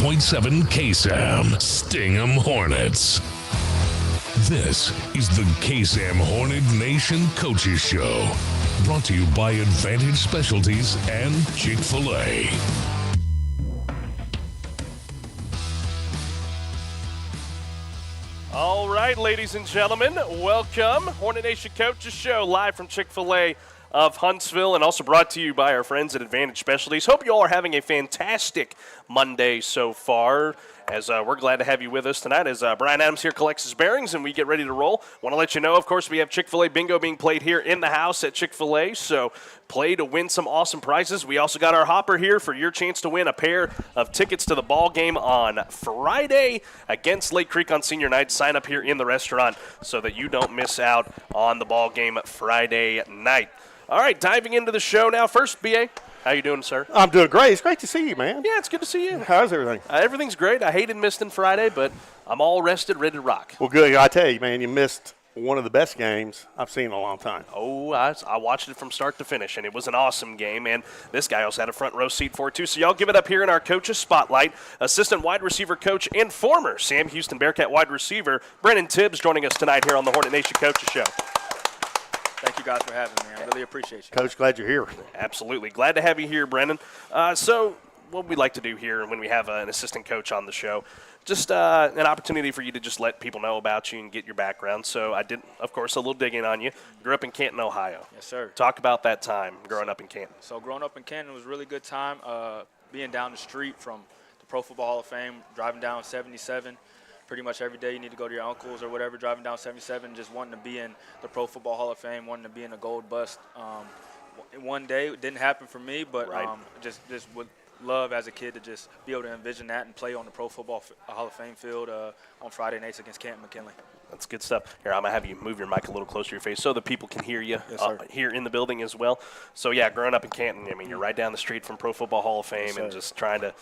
101.7 KSAM, Sting 'em Hornets. This is the KSAM Hornet Nation Coaches Show, brought to you by Advantage Specialties and Chick-fil-A. All right, ladies and gentlemen, welcome. Hornet Nation Coaches Show, live from Chick-fil-A of Huntsville, and also brought to you by our friends at Advantage Specialties. Hope you all are having a fantastic Monday so far, as we're glad to have you with us tonight as Bryan Adams here collects his bearings and we get ready to roll. Want to let you know, of course, we have Chick-fil-A Bingo being played here in the house at Chick-fil-A, so play to win some awesome prizes. We also got our hopper here for your chance to win a pair of tickets to the ball game on Friday against Lake Creek on senior night. Sign up here in the restaurant so that you don't miss out on the ball game Friday night. All right, diving into the show now. First, B.A., how you doing, sir? I'm doing great. It's great to see you, man. Yeah, it's good to see you. How's everything? Everything's great. I hated missing Friday, but I'm all rested, ready to rock. Well, good. I tell you, man, you missed one of the best games I've seen in a long time. Oh, I watched it from start to finish, and it was an awesome game, and this guy also had a front row seat for it, too. So y'all give it up here in our coaches spotlight. Assistant wide receiver coach and former Sam Houston Bearcat wide receiver, Brennan Tibbs, joining us tonight here on the Hornet Nation Coaches Show. Thank you guys for having me. I really appreciate you. Coach, glad you're here. Absolutely. Glad to have you here, Brennan. So what we like to do here when we have an assistant coach on the show, just an opportunity for you to just let people know about you and get your background. So I did, of course, a little digging on you. Grew up in Canton, Ohio. Yes, sir. Talk about that time growing up in Canton. So growing up in Canton was a really good time. Being down the street from the Pro Football Hall of Fame, driving down 77. Pretty much every day you need to go to your uncle's or whatever, driving down 77, just wanting to be in the Pro Football Hall of Fame, wanting to be in the gold bust. One day, it didn't happen for me, but right. just would love as a kid to just be able to envision that and play on the Pro Football Hall of Fame field on Friday nights against Canton McKinley. That's good stuff. Here, I'm going to have you move your mic a little closer to your face so the people can hear you here in the building as well. So, yeah, growing up in Canton, I mean, you're right down the street from Pro Football Hall of Fame and just trying to,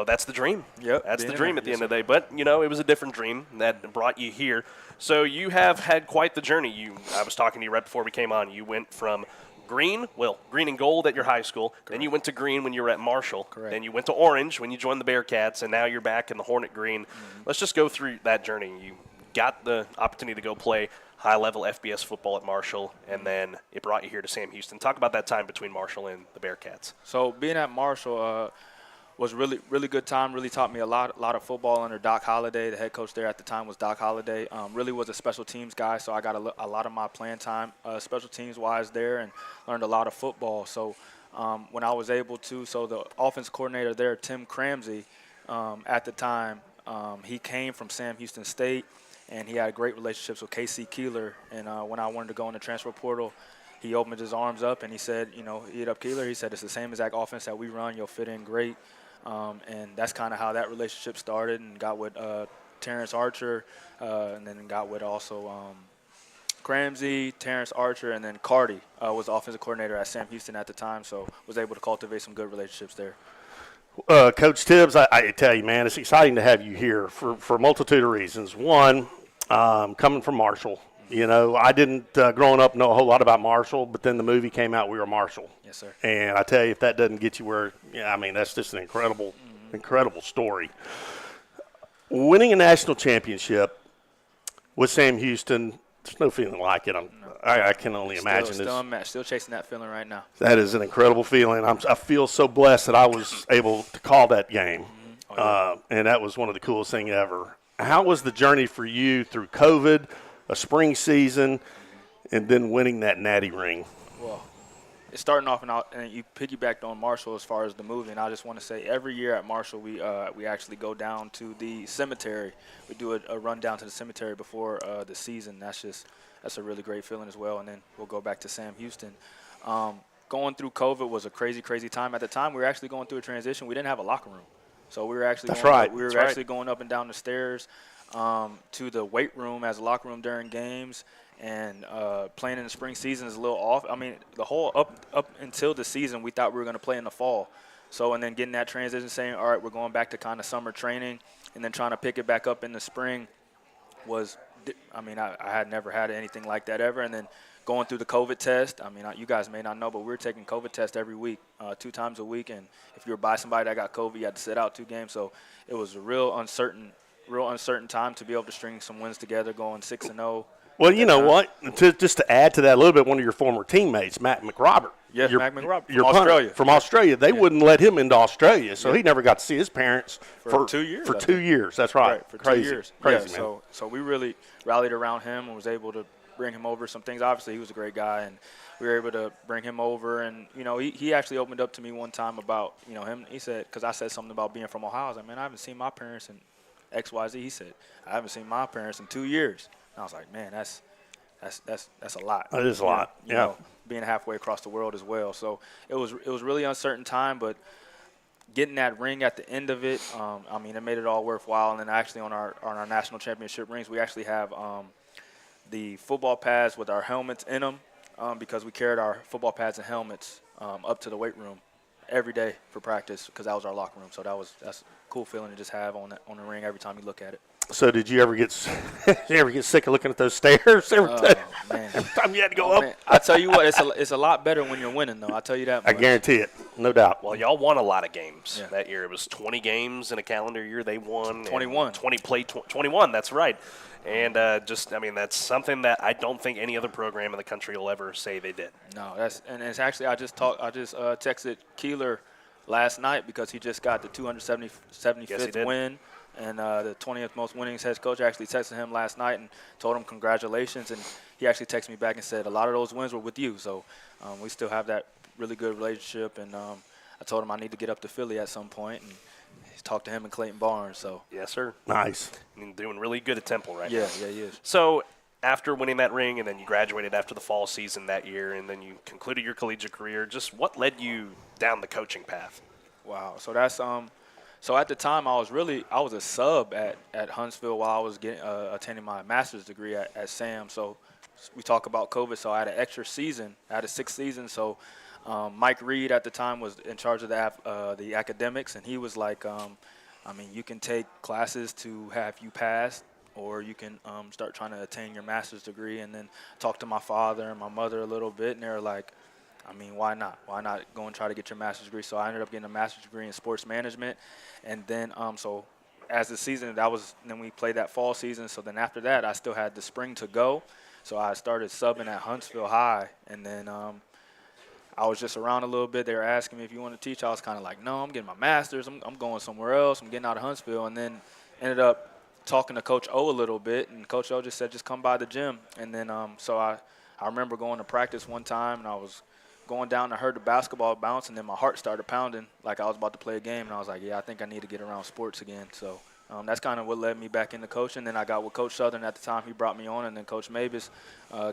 that's the dream. Yep. That's the dream at the end of the day. But, it was a different dream that brought you here. So you have had quite the journey. I was talking to you right before we came on. You went from green and gold at your high school. Correct. Then you went to green when you were at Marshall. Correct. Then you went to orange when you joined the Bearcats, and now you're back in the Hornet green. Mm-hmm. Let's just go through that journey. You got the opportunity to go play high-level FBS football at Marshall, and then it brought you here to Sam Houston. Talk about that time between Marshall and the Bearcats. So being at Marshall was really, really good time. Really taught me a lot of football under Doc Holliday. The head coach there at the time was Doc Holliday. Really was a special teams guy, so I got a lot of my playing time special teams-wise there and learned a lot of football. So when I was able to, so the offense coordinator there, Tim Cramsey, at the time, he came from Sam Houston State, and he had great relationships with K.C. Keeler. And when I wanted to go in the transfer portal, he opened his arms up and he said, he hit up Keeler. He said, it's the same exact offense that we run. You'll fit in great. And that's kind of how that relationship started, and got with Terrence Archer, and then got with also Cramsey, Terrence Archer, and then Carty was the offensive coordinator at Sam Houston at the time, so was able to cultivate some good relationships there. Coach Tibbs, I tell you, man, it's exciting to have you here for a multitude of reasons. One, coming from Marshall. I didn't, growing up, know a whole lot about Marshall, but then the movie came out, we were Marshall. Yes, sir. And I tell you, if that doesn't get you where, that's just an incredible story. Winning a national championship with Sam Houston, there's no feeling like it. I can only imagine. Still chasing that feeling right now. That is an incredible feeling. I feel so blessed that I was able to call that game. Mm-hmm. Oh, yeah. And that was one of the coolest things ever. How was the journey for you through COVID, a spring season, and then winning that natty ring? Well, it's starting off, and you piggybacked on Marshall as far as the movie, and I just want to say every year at Marshall we actually go down to the cemetery. We do a run down to the cemetery before the season. That's a really great feeling as well, and then we'll go back to Sam Houston. Going through COVID was a crazy, crazy time. At the time, we were actually going through a transition. We didn't have a locker room. So we were actually going up and down the stairs to the weight room as a locker room during games, and playing in the spring season is a little off. I mean, the whole up until the season, we thought we were going to play in the fall. So, and then getting that transition, saying, all right, we're going back to kind of summer training, and then trying to pick it back up in the spring was, I had never had anything like that ever. And then going through the COVID test. I mean, you guys may not know, but we were taking COVID tests every week, 2 times a week. And if you were by somebody that got COVID, you had to sit out 2 games. So it was a real uncertain time to be able to string some wins together, going 6-0. Well, you know what? Just to add to that a little bit, one of your former teammates, Matt McRobert. Yes, Matt McRobert From Australia. From Australia. They wouldn't let him into Australia, so he never got to see his parents for 2 years. For 2 years, that's right. For Crazy. 2 years. Crazy, yeah, man. So we really rallied around him and was able to bring him over some things. Obviously, he was a great guy, and we were able to bring him over. And, he actually opened up to me one time about, him. He said, because I said something about being from Ohio. I was like, man, I haven't seen my parents in XYZ. He said, I haven't seen my parents in 2 years. And I was like, man, that's a lot. It is a lot. You know, being halfway across the world as well. So it was really uncertain time, but getting that ring at the end of it, it made it all worthwhile. And then actually on our national championship rings, we actually have the football pads with our helmets in them because we carried our football pads and helmets up to the weight room every day for practice because that was our locker room. So that's a cool feeling to just have on the ring every time you look at it. So did you ever get sick of looking at those stairs every time you had to go up? Man. I tell you what, it's a lot better when you're winning, though. I tell you that much. I guarantee it, no doubt. Well, y'all won a lot of games that year. It was 20 games in a calendar year. They won 21. 21. That's right. And that's something that I don't think any other program in the country will ever say they did. No, it's actually I just texted Keeler last night because he just got the 275th win. And the 20th most winnings head coach. I actually texted him last night and told him congratulations. And he actually texted me back and said a lot of those wins were with you. So we still have that really good relationship. And I told him I need to get up to Philly at some point and talk to him and Clayton Barnes. So yes, sir. Nice. Doing really good at Temple right now. Yeah, he is. So after winning that ring and then you graduated after the fall season that year and then you concluded your collegiate career, just what led you down the coaching path? Wow. So that's So at the time, I was a sub at Huntsville while I was attending my master's degree at SAM. So we talk about COVID. So I had an extra season. I had a 6th season. So Mike Reed at the time was in charge of the academics, and he was like, you can take classes to have you pass, or you can start trying to attain your master's degree. And then talk to my father and my mother a little bit, and they were like, why not? Why not go and try to get your master's degree? So I ended up getting a master's degree in sports management. And then so as the season, then we played that fall season. So then after that, I still had the spring to go. So I started subbing at Huntsville High. And then I was just around a little bit. They were asking me if you want to teach. I was kind of like, no, I'm getting my master's. I'm going somewhere else. I'm getting out of Huntsville. And then ended up talking to Coach O a little bit. And Coach O just said, just come by the gym. And then so I remember going to practice one time, and I was going down, I heard the basketball bounce, and then my heart started pounding like I was about to play a game. And I was like, I think I need to get around sports again. So that's kind of what led me back into coaching. Then I got with Coach Southern at the time. He brought me on, and then Coach Moebes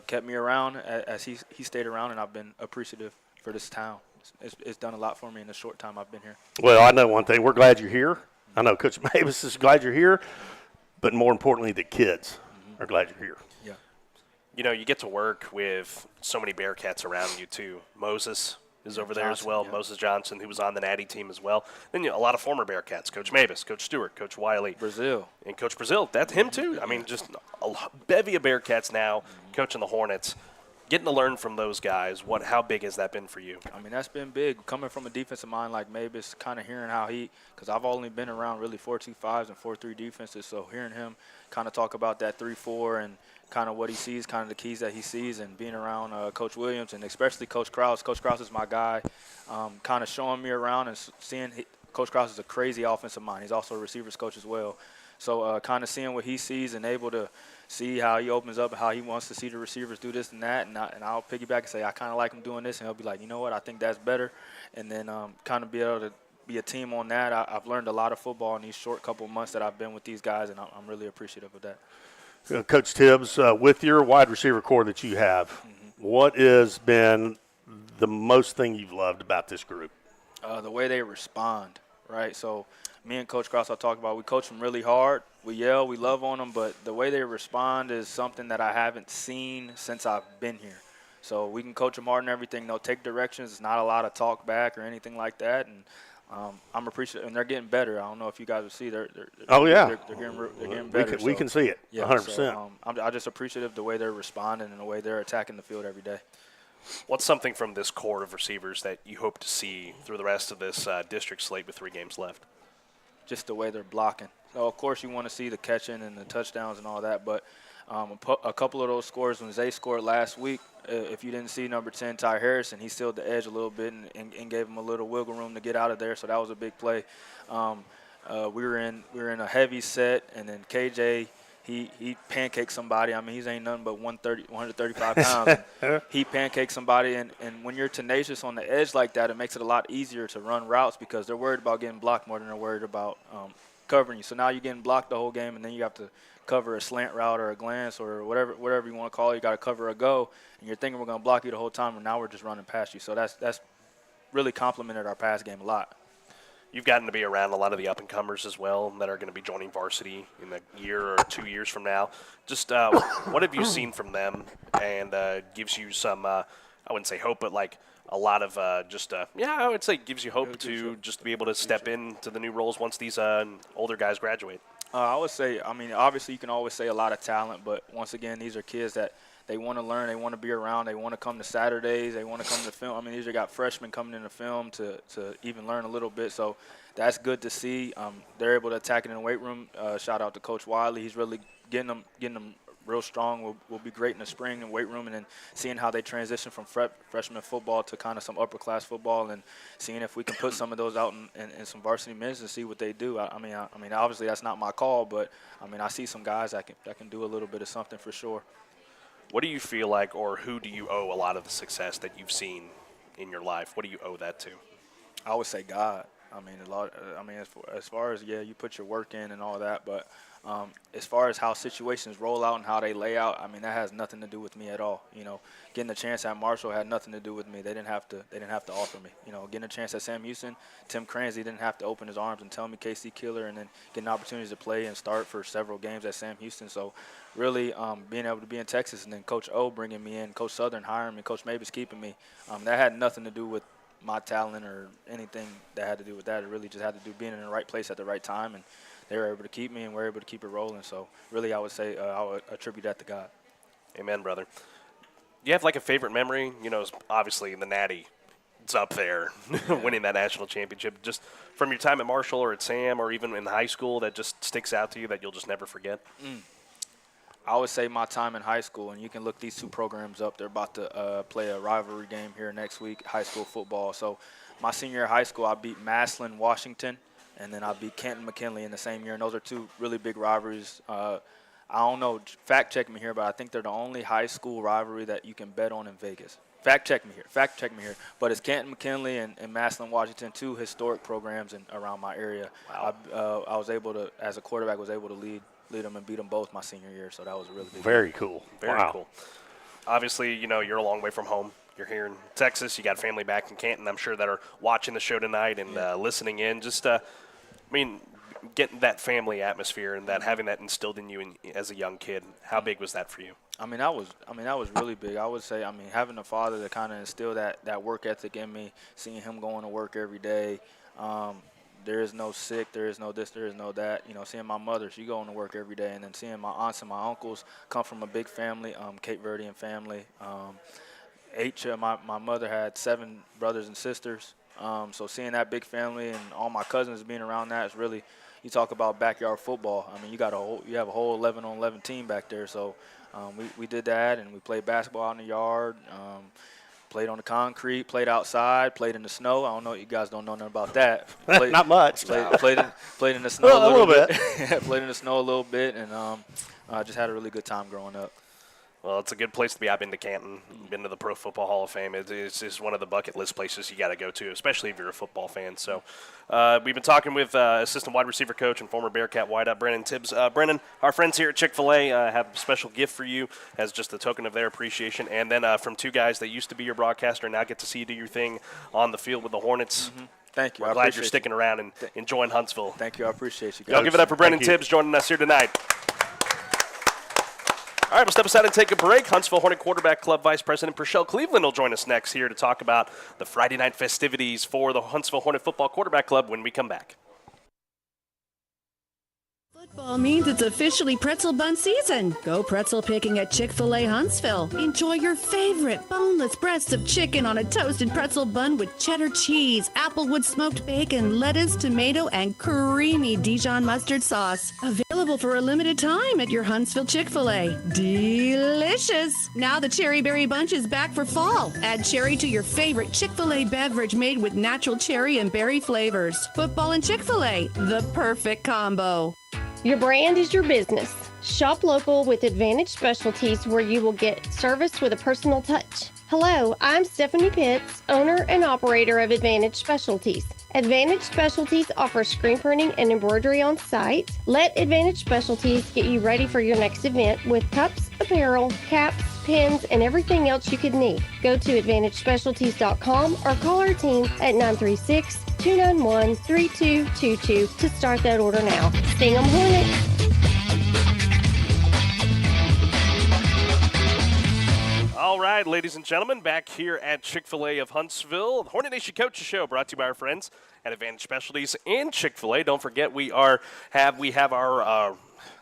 kept me around as he stayed around, and I've been appreciative for this town. It's done a lot for me in the short time I've been here. Well, I know one thing. We're glad you're here. I know Coach Moebes is glad you're here, but more importantly, the kids are glad you're here. Yeah. You get to work with so many Bearcats around you, too. Moses is over there as well. Yeah. Moses Johnson, who was on the Natty team as well. Then a lot of former Bearcats. Coach Moebes, Coach Stewart, Coach Wiley. Brazil. And Coach Brazil. That's him, too. Just a bevy of Bearcats now coaching the Hornets. Getting to learn from those guys, how big has that been for you? That's been big. Coming from a defensive mind like Moebes, kind of hearing how because I've only been around really 4-2-5s and 4-3 defenses, so hearing him kind of talk about that 3-4 and kind of what he sees, kind of the keys that he sees, and being around Coach Williams and especially Coach Krause. Coach Krause is my guy, kind of showing me around and seeing Coach Krause is a crazy offensive mind. He's also a receivers coach as well. So kind of seeing what he sees and able to see how he opens up and how he wants to see the receivers do this and that. And I'll piggyback and say, I kind of like him doing this. And he'll be like, you know what, I think that's better. And then kind of be able to be a team on that. I've learned a lot of football in these short couple of months that I've been with these guys, and I'm really appreciative of that. Coach Tibbs, with your wide receiver core that you have, what has been the most thing you've loved about this group? The way they respond, right? So me and Coach Krause, I talked about, we coach them really hard. We yell, we love on them, but the way they respond is something that I haven't seen since I've been here. So we can coach them hard and everything. They'll take directions. It's not a lot of talk back or anything like that. And I'm appreciative, and they're getting better. I don't know if you guys will see. They're getting better. We can see it, 100%. So, I'm just appreciative of the way they're responding and the way they're attacking the field every day. What's something from this core of receivers that you hope to see through the rest of this district slate with 3 games left? Just the way they're blocking. So, of course, you want to see the catching and the touchdowns and all that, but a couple of those scores, when Zay scored last week, if you didn't see number 10, Ty Harrison, he sealed the edge a little bit and gave him a little wiggle room to get out of there, so that was a big play. We were in a heavy set, and then KJ, he pancaked somebody. I mean, he ain't nothing but 135 pounds. He pancaked somebody, and when you're tenacious on the edge like that, it makes it a lot easier to run routes because they're worried about getting blocked more than they're worried about covering you. So now you're getting blocked the whole game, and then you have to cover a slant route or a glance or whatever you want to call it. You got to cover a go, and you're thinking we're going to block you the whole time, and now we're just running past you. So that's really complimented our pass game a lot. You've gotten to be around a lot of the up-and-comers as well that are going to be joining varsity in a year or 2 years from now. Just what have you seen from them and gives you some, I wouldn't say hope, but like a lot of I would say gives you hope to just be able to step into the new roles once these older guys graduate? I would say, I mean, obviously you can always say a lot of talent, but once again, these are kids that they want to learn, they want to be around, they want to come to Saturdays, they want to come to film. I mean, these are got freshmen coming into film to even learn a little bit, so that's good to see. They're able to attack it in the weight room. Shout out to Coach Wiley. He's really getting them real strong. Will be great in the spring in weight room, and then seeing how they transition from freshman football to kind of some upper class football, and seeing if we can put some of those out in some varsity minutes and see what they do. I mean, obviously that's not my call, but I mean, I see some guys that can do a little bit of something for sure. What do you feel like, or who do you owe a lot of the success that you've seen in your life? What do you owe that to? I would say God. I mean, as far as you put your work in and all that, but as far as how situations roll out and how they lay out, I mean, that has nothing to do with me at all. You know, getting a chance at Marshall had nothing to do with me. They didn't have to offer me. You know, getting a chance at Sam Houston, Tim Cransley didn't have to open his arms and tell me KC Killer, and then getting opportunities to play and start for several games at Sam Houston. So really being able to be in Texas, and then Coach O bringing me in, Coach Southern hiring me, Coach Moebes keeping me, that had nothing to do with my talent or anything that had to do with that. It really just had to do being in the right place at the right time, and they were able to keep me, and we're able to keep it rolling. So really I would say I would attribute that to God. Amen, brother. Do you have like a favorite memory? You know, obviously the Natty, it's up there, winning that national championship. Just from your time at Marshall or at Sam or even in high school that just sticks out to you that you'll just never forget? I would say my time in high school, and you can look these two programs up. They're about to play a rivalry game here next week, high school football. So my senior year of high school, I beat Massillon, Washington, and then I beat Canton McKinley in the same year. And those are two really big rivalries. I don't know, fact check me here, but I think they're the only high school rivalry that you can bet on in Vegas. Fact check me here. But it's Canton McKinley and Massillon, Washington, two historic programs around my area. Wow. I was able to, as a quarterback, lead them and beat them both my senior year, so that was a really big Very cool. Very cool. Obviously, you know, you're a long way from home. You're here in Texas. You got family back in Canton, I'm sure, that are watching the show tonight and listening in. Just, getting that family atmosphere and that having that instilled in you as a young kid. How big was that for you? That was really big. I would say, having a father that kind of instilled that work ethic in me, seeing him going to work every day. There is no sick, there is no this, there is no that. You know, seeing my mother, she going to work every day, and then seeing my aunts and my uncles come from a big family, Cape Verdean family. My mother had 7 brothers and sisters. So seeing that big family and all my cousins being around that is really, you talk about backyard football. You have a whole 11-on-11 team back there. So we did that, and we played basketball out in the yard. Played on the concrete, played outside, played in the snow. I don't know, you guys don't know nothing about that. Not much. Played in the snow a little bit. Played in the snow a little bit, and just had a really good time growing up. Well, it's a good place to be. I've been to Canton, been to the Pro Football Hall of Fame. It's just one of the bucket list places you got to go to, especially if you're a football fan. So we've been talking with assistant wide receiver coach and former Bearcat wideout Brennan Tibbs. Brennan, our friends here at Chick-fil-A have a special gift for you as just a token of their appreciation. And then from two guys that used to be your broadcaster and now get to see you do your thing on the field with the Hornets. Mm-hmm. Thank you. We're glad you're sticking around and enjoying Huntsville. Thank you. I appreciate you guys. Y'all give it up for Brennan Tibbs joining us here tonight. All right, we'll step aside and take a break. Huntsville Hornet Quarterback Club Vice President Purcell Cleveland will join us next here to talk about the Friday night festivities for the Huntsville Hornet Football Quarterback Club when we come back. Football means it's officially pretzel bun season. Go pretzel picking at Chick-fil-A Huntsville. Enjoy your favorite boneless breasts of chicken on a toasted pretzel bun with cheddar cheese, applewood smoked bacon, lettuce, tomato, and creamy Dijon mustard sauce. Available for a limited time at your Huntsville Chick-fil-A. Delicious! Now the Cherry Berry Bunch is back for fall. Add cherry to your favorite Chick-fil-A beverage made with natural cherry and berry flavors. Football and Chick-fil-A, the perfect combo. Your brand is your business. Shop local with Advantage Specialties, where you will get service with a personal touch. Hello, I'm Stephanie Pitts, owner and operator of Advantage Specialties. Advantage Specialties offers screen printing and embroidery on site. Let Advantage Specialties get you ready for your next event with cups, apparel, caps, pins, and everything else you could need. Go to AdvantageSpecialties.com or call our team at 936-291-3222 to start that order now. Sting 'em Hornet! All right, ladies and gentlemen, back here at Chick-fil-A of Huntsville, the Hornet Nation Coaches Show, brought to you by our friends at Advantage Specialties and Chick-fil-A. Don't forget, we have our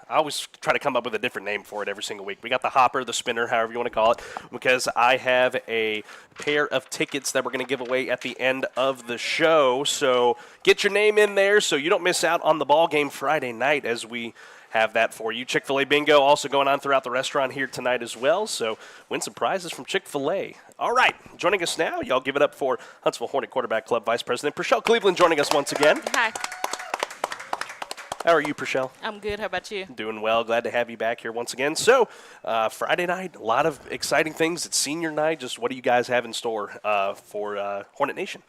I always try to come up with a different name for it every single week. We got the hopper, the spinner, however you want to call it, because I have a pair of tickets that we're going to give away at the end of the show. So get your name in there so you don't miss out on the ball game Friday night, as we have that for you. Chick-fil-A bingo also going on throughout the restaurant here tonight as well. So win some prizes from Chick-fil-A. All right, joining us now, y'all give it up for Huntsville Hornet Quarterback Club Vice President Purcell Cleveland joining us once again. Hi. How are you, Purcell? I'm good. How about you? Doing well. Glad to have you back here once again. So, Friday night, a lot of exciting things. It's senior night. Just what do you guys have in store for Hornet Nation?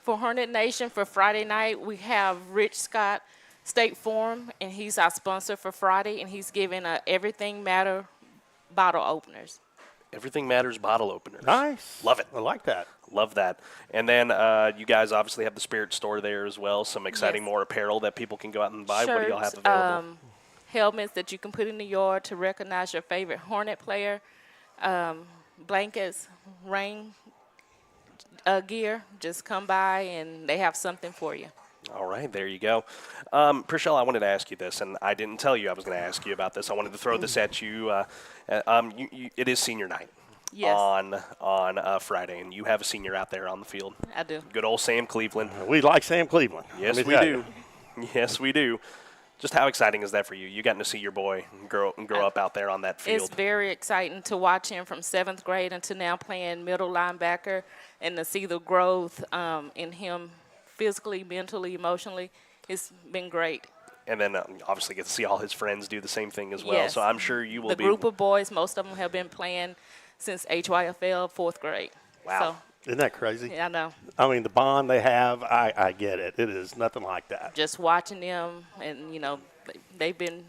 For Hornet Nation, for Friday night, we have Rich Scott, State Farm, and he's our sponsor for Friday, and he's giving Everything Matter bottle openers. Everything Matters bottle openers. Nice. Love it. I like that. Love that. And then you guys obviously have the Spirit Store there as well. Some exciting more apparel that people can go out and buy. Shirts, what do y'all have available? Helmets that you can put in the yard to recognize your favorite Hornet player. Blankets, rain gear. Just come by and they have something for you. All right, there you go. Purcell, I wanted to ask you this, and I didn't tell you I was going to ask you about this. I wanted to throw this at you. It is senior night. Yes. On Friday, and you have a senior out there on the field. I do. Good old Sam Cleveland. We like Sam Cleveland. Yes, we do. Yes, we do. Just how exciting is that for you? You gotten to see your boy grow up out there on that field. It's very exciting to watch him from 7th grade until now playing middle linebacker, and to see the growth in him physically, mentally, emotionally. It's been great. And then obviously get to see all his friends do the same thing as well. Yes. So I'm sure you will The be. group of boys, most of them have been playing since HYFL 4th grade. Wow. Isn't that crazy? So, yeah, I know. I mean, the bond they have, I get it. It is nothing like that. Just watching them, and, they've been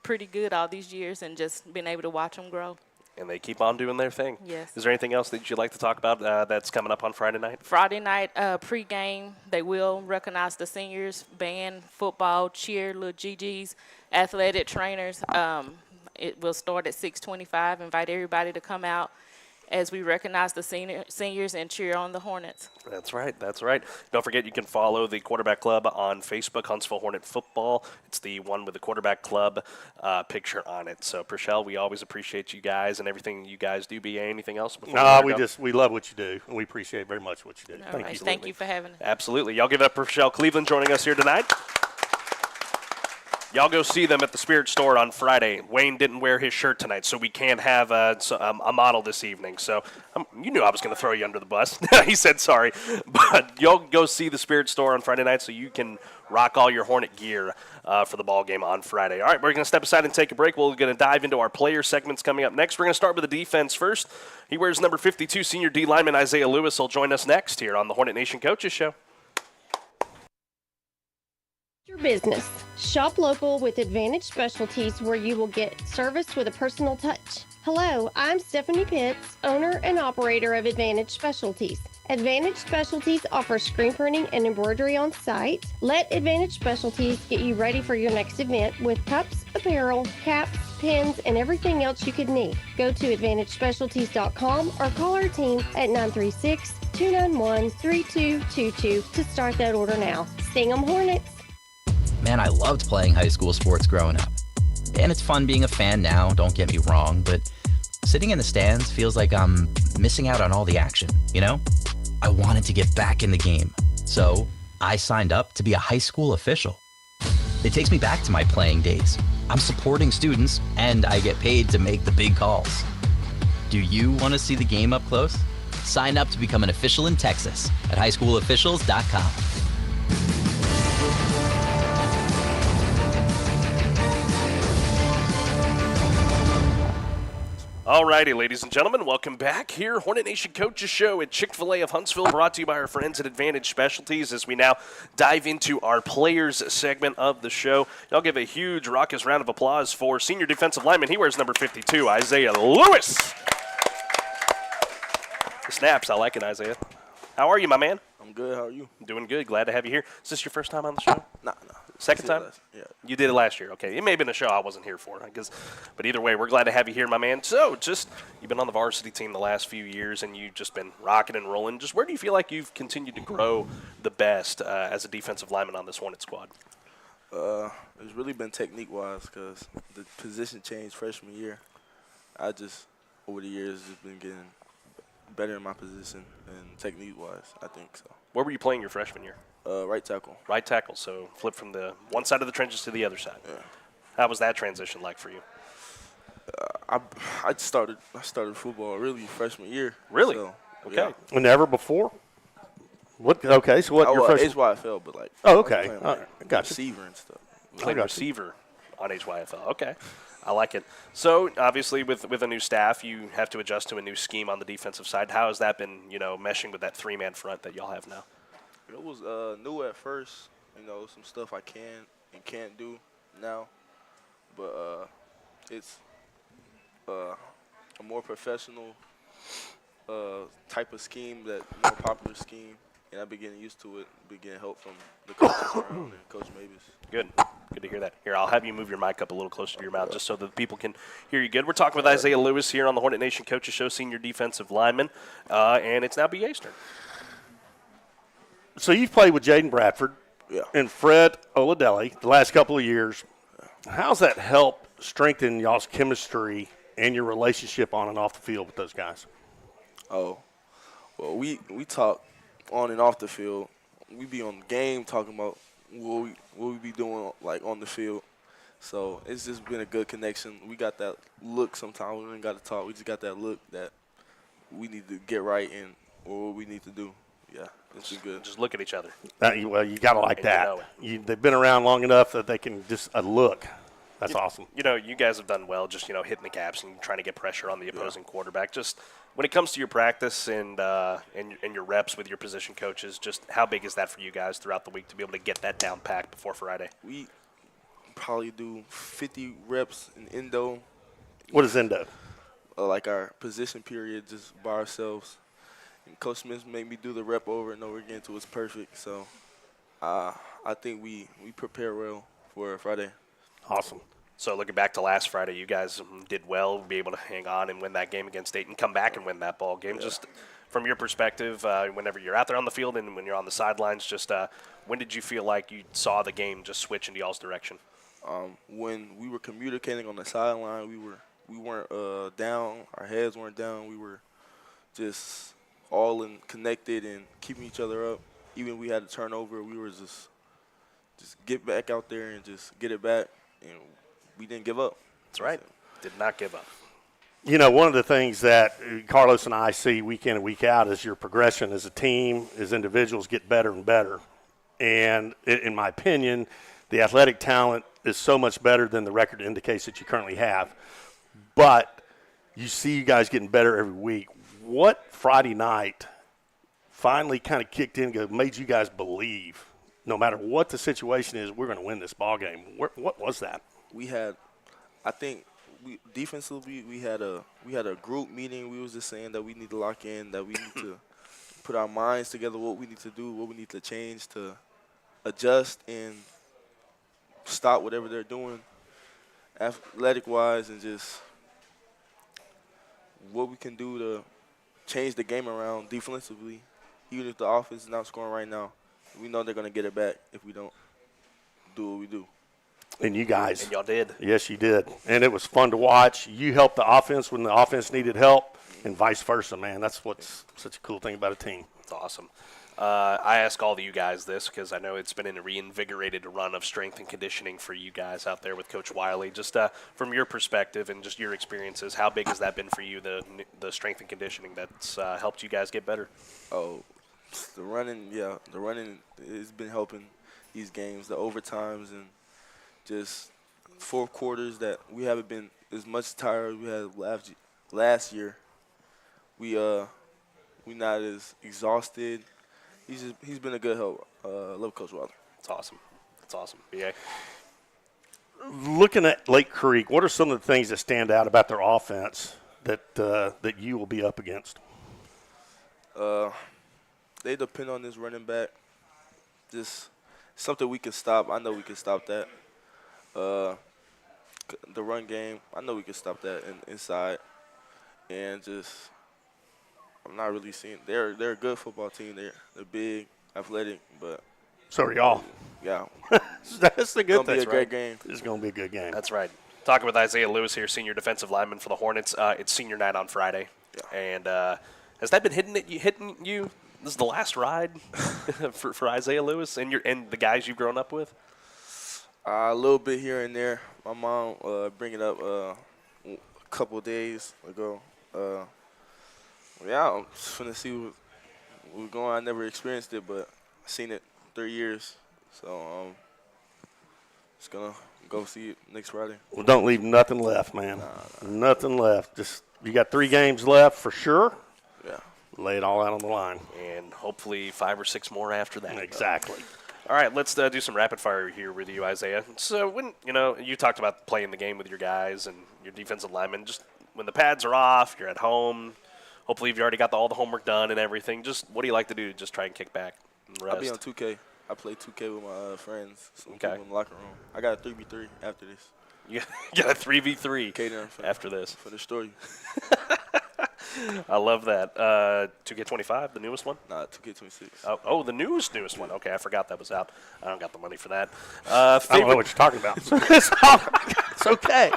pretty good all these years, and just been able to watch them grow. And they keep on doing their thing. Yes. Is there anything else that you'd like to talk about that's coming up on Friday night? Friday night pregame, they will recognize the seniors, band, football, cheer, little GGs, athletic trainers. It will start at 6:25. Invite everybody to come out as we recognize the seniors and cheer on the Hornets. That's right. That's right. Don't forget, you can follow the Quarterback Club on Facebook, Huntsville Hornet Football. It's the one with the Quarterback Club picture on it. So, Purcell, we always appreciate you guys and everything you guys do. BA, anything else before we love what you do, and we appreciate very much what you do. All right. Thank you for having us. Absolutely. Y'all give it up for Purcell Cleveland joining us here tonight. Y'all go see them at the Spirit Store on Friday. Wayne didn't wear his shirt tonight, so we can't have a model this evening. So you knew I was going to throw you under the bus. He said sorry. But y'all go see the Spirit Store on Friday night so you can rock all your Hornet gear for the ball game on Friday. All right, we're going to step aside and take a break. We're going to dive into our player segments coming up next. We're going to start with the defense first. He wears number 52, senior D lineman Isaiah Lewis will join us next here on the Hornet Nation Coaches Show. Your business. Shop local with Advantage Specialties, where you will get service with a personal touch. Hello, I'm Stephanie Pitts, owner and operator of Advantage Specialties. Advantage Specialties offers screen printing and embroidery on site. Let Advantage Specialties get you ready for your next event with cups, apparel, caps, pens, and everything else you could need. Go to AdvantageSpecialties.com or call our team at 936-291-3222 to start that order now. Sting 'em Hornets! Man, I loved playing high school sports growing up. And it's fun being a fan now, don't get me wrong, but sitting in the stands feels like I'm missing out on all the action, you know? I wanted to get back in the game, so I signed up to be a high school official. It takes me back to my playing days. I'm supporting students, and I get paid to make the big calls. Do you want to see the game up close? Sign up to become an official in Texas at highschoolofficials.com. All righty, ladies and gentlemen, welcome back here. Hornet Nation Coaches Show at Chick-fil-A of Huntsville, brought to you by our friends at Advantage Specialties as we now dive into our players segment of the show. Y'all give a huge, raucous round of applause for senior defensive lineman. He wears number 52, Isaiah Lewis. The snaps, I like it, Isaiah. How are you, my man? I'm good. How are you? Doing good. Glad to have you here. Is this your first time on the show? No. Second time? Yeah. You did it last year. Okay. It may have been a show I wasn't here for, I guess. But either way, we're glad to have you here, my man. So, you've been on the varsity team the last few years, and you've just been rocking and rolling. Just where do you feel like you've continued to grow the best as a defensive lineman on this Hornet squad? It's really been technique-wise because the position changed freshman year. I just, over the years, just been getting better in my position and technique-wise, I think so. Where were you playing your freshman year? Right tackle. Right tackle, so flip from the one side of the trenches to the other side. Yeah. How was that transition like for you? I started football really freshman year. Really? So, Okay. Yeah. Never before? What? Okay, so what? Your freshman? HYFL, but like. Oh, okay. Playing, All right. I got you. receiver and stuff. Played got you. receiver on HYFL. Okay. I like it. So, obviously, with a new staff, you have to adjust to a new scheme on the defensive side. How has that been, meshing with that three-man front that y'all have now? It was new at first, some stuff I can and can't do now, but it's a more professional type of scheme, that more popular scheme, and I've been getting used to it, been getting help from the coaches around and Coach Moebes. Good. Good to hear that. Here, I'll have you move your mic up a little closer to your mouth just so that people can hear you good. We're talking with Isaiah Lewis here on the Hornet Nation Coaches Show, senior defensive lineman, and it's now BA's turn. So you've played with Jaden Bradford and Fred Oladelli the last couple of years. How's that help strengthen y'all's chemistry and your relationship on and off the field with those guys? Oh, well, we talk on and off the field. We be on the game talking about what we be doing like on the field. So it's just been a good connection. We got that look sometimes. We ain't got to talk. We just got that look that we need to get right in or what we need to do. Yeah, it's been good. Just look at each other. Well, you got to like And that. you know They've been around long enough that they can just look. That's awesome. You guys have done well just, hitting the caps and trying to get pressure on the opposing quarterback. Just when it comes to your practice and your reps with your position coaches, just how big is that for you guys throughout the week to be able to get that down packed before Friday? We probably do 50 reps in endo. What is endo? Like our position period just by ourselves. And Coach Smith made me do the rep over and over again until it's perfect. So I think we prepare well for Friday. Awesome. So looking back to last Friday, you guys did well, be able to hang on and win that game against Dayton, come back and win that ball game. Yeah. Just from your perspective, whenever you're out there on the field and when you're on the sidelines, just when did you feel like you saw the game just switch into y'all's direction? When we were communicating on the sideline, we weren't down, our heads weren't down. We were just all connected and keeping each other up. Even if we had a turnover, we were just get back out there and just get it back. And we didn't give up. That's right. Did not give up. One of the things that Carlos and I see week in and week out is your progression as a team, as individuals get better and better. And in my opinion, the athletic talent is so much better than the record indicates that you currently have. But you see you guys getting better every week. What Friday night finally kind of kicked in and made you guys believe, no matter what the situation is, we're going to win this ball game? What was that? We had, I think, defensively we had a group meeting. We was just saying that we need to lock in, that we need to put our minds together, what we need to do, what we need to change to adjust and stop whatever they're doing. athletic-wise, and just what we can do to change the game around defensively. Even if the offense is not scoring right now, we know they're going to get it back if we don't do what we do. And you guys. And y'all did. Yes, you did. And it was fun to watch. You helped the offense when the offense needed help and vice versa, man. That's what's such a cool thing about a team. It's awesome. I ask all of you guys this because I know it's been a reinvigorated run of strength and conditioning for you guys out there with Coach Wiley. Just from your perspective and just your experiences, how big has that been for you, the strength and conditioning that's helped you guys get better? Oh, the running has been helping these games, the overtimes, and just fourth quarters that we haven't been as much tired as we had last year. We not as exhausted. He's been a good help. Love Coach Wilder. It's awesome. It's awesome. BA. Looking at Lake Creek, what are some of the things that stand out about their offense that you will be up against? They depend on this running back. Just something we can stop. I know we can stop that. The run game, I know we can stop that inside. And just, I'm not really seeing. They're a good football team. They're big, athletic, but so are y'all. Yeah, that's the good thing. It's gonna be a great game. It's gonna be a good game. That's right. Talking with Isaiah Lewis here, senior defensive lineman for the Hornets. It's senior night on Friday, and has that been hitting you? This is the last ride for Isaiah Lewis and the guys you've grown up with. A little bit here and there. My mom bring it up a couple of days ago. Yeah, I'm just finna see what's going on. I never experienced it, but I've seen it 3 years. So just gonna go see it next Friday. Well, don't leave nothing left, man. Nothing left. Just you got 3 games left for sure. Yeah. Lay it all out on the line. And hopefully 5 or 6 more after that. Exactly. All right, let's do some rapid fire here with you, Isaiah. So when you talked about playing the game with your guys and your defensive linemen, just when the pads are off, you're at home. Hopefully you've already got all the homework done and everything. Just what do you like to do to just try and kick back and rest? I'll be on 2K. I play 2K with my friends. Some Okay. people in the locker room. I got a 3v3 after this. You got a 3v3 K-Down after this. For the story. I love that. 2K25, the newest one? Nah, 2K26. Oh, the newest one. Okay, I forgot that was out. I don't got the money for that. I don't know what you're talking about. It's okay.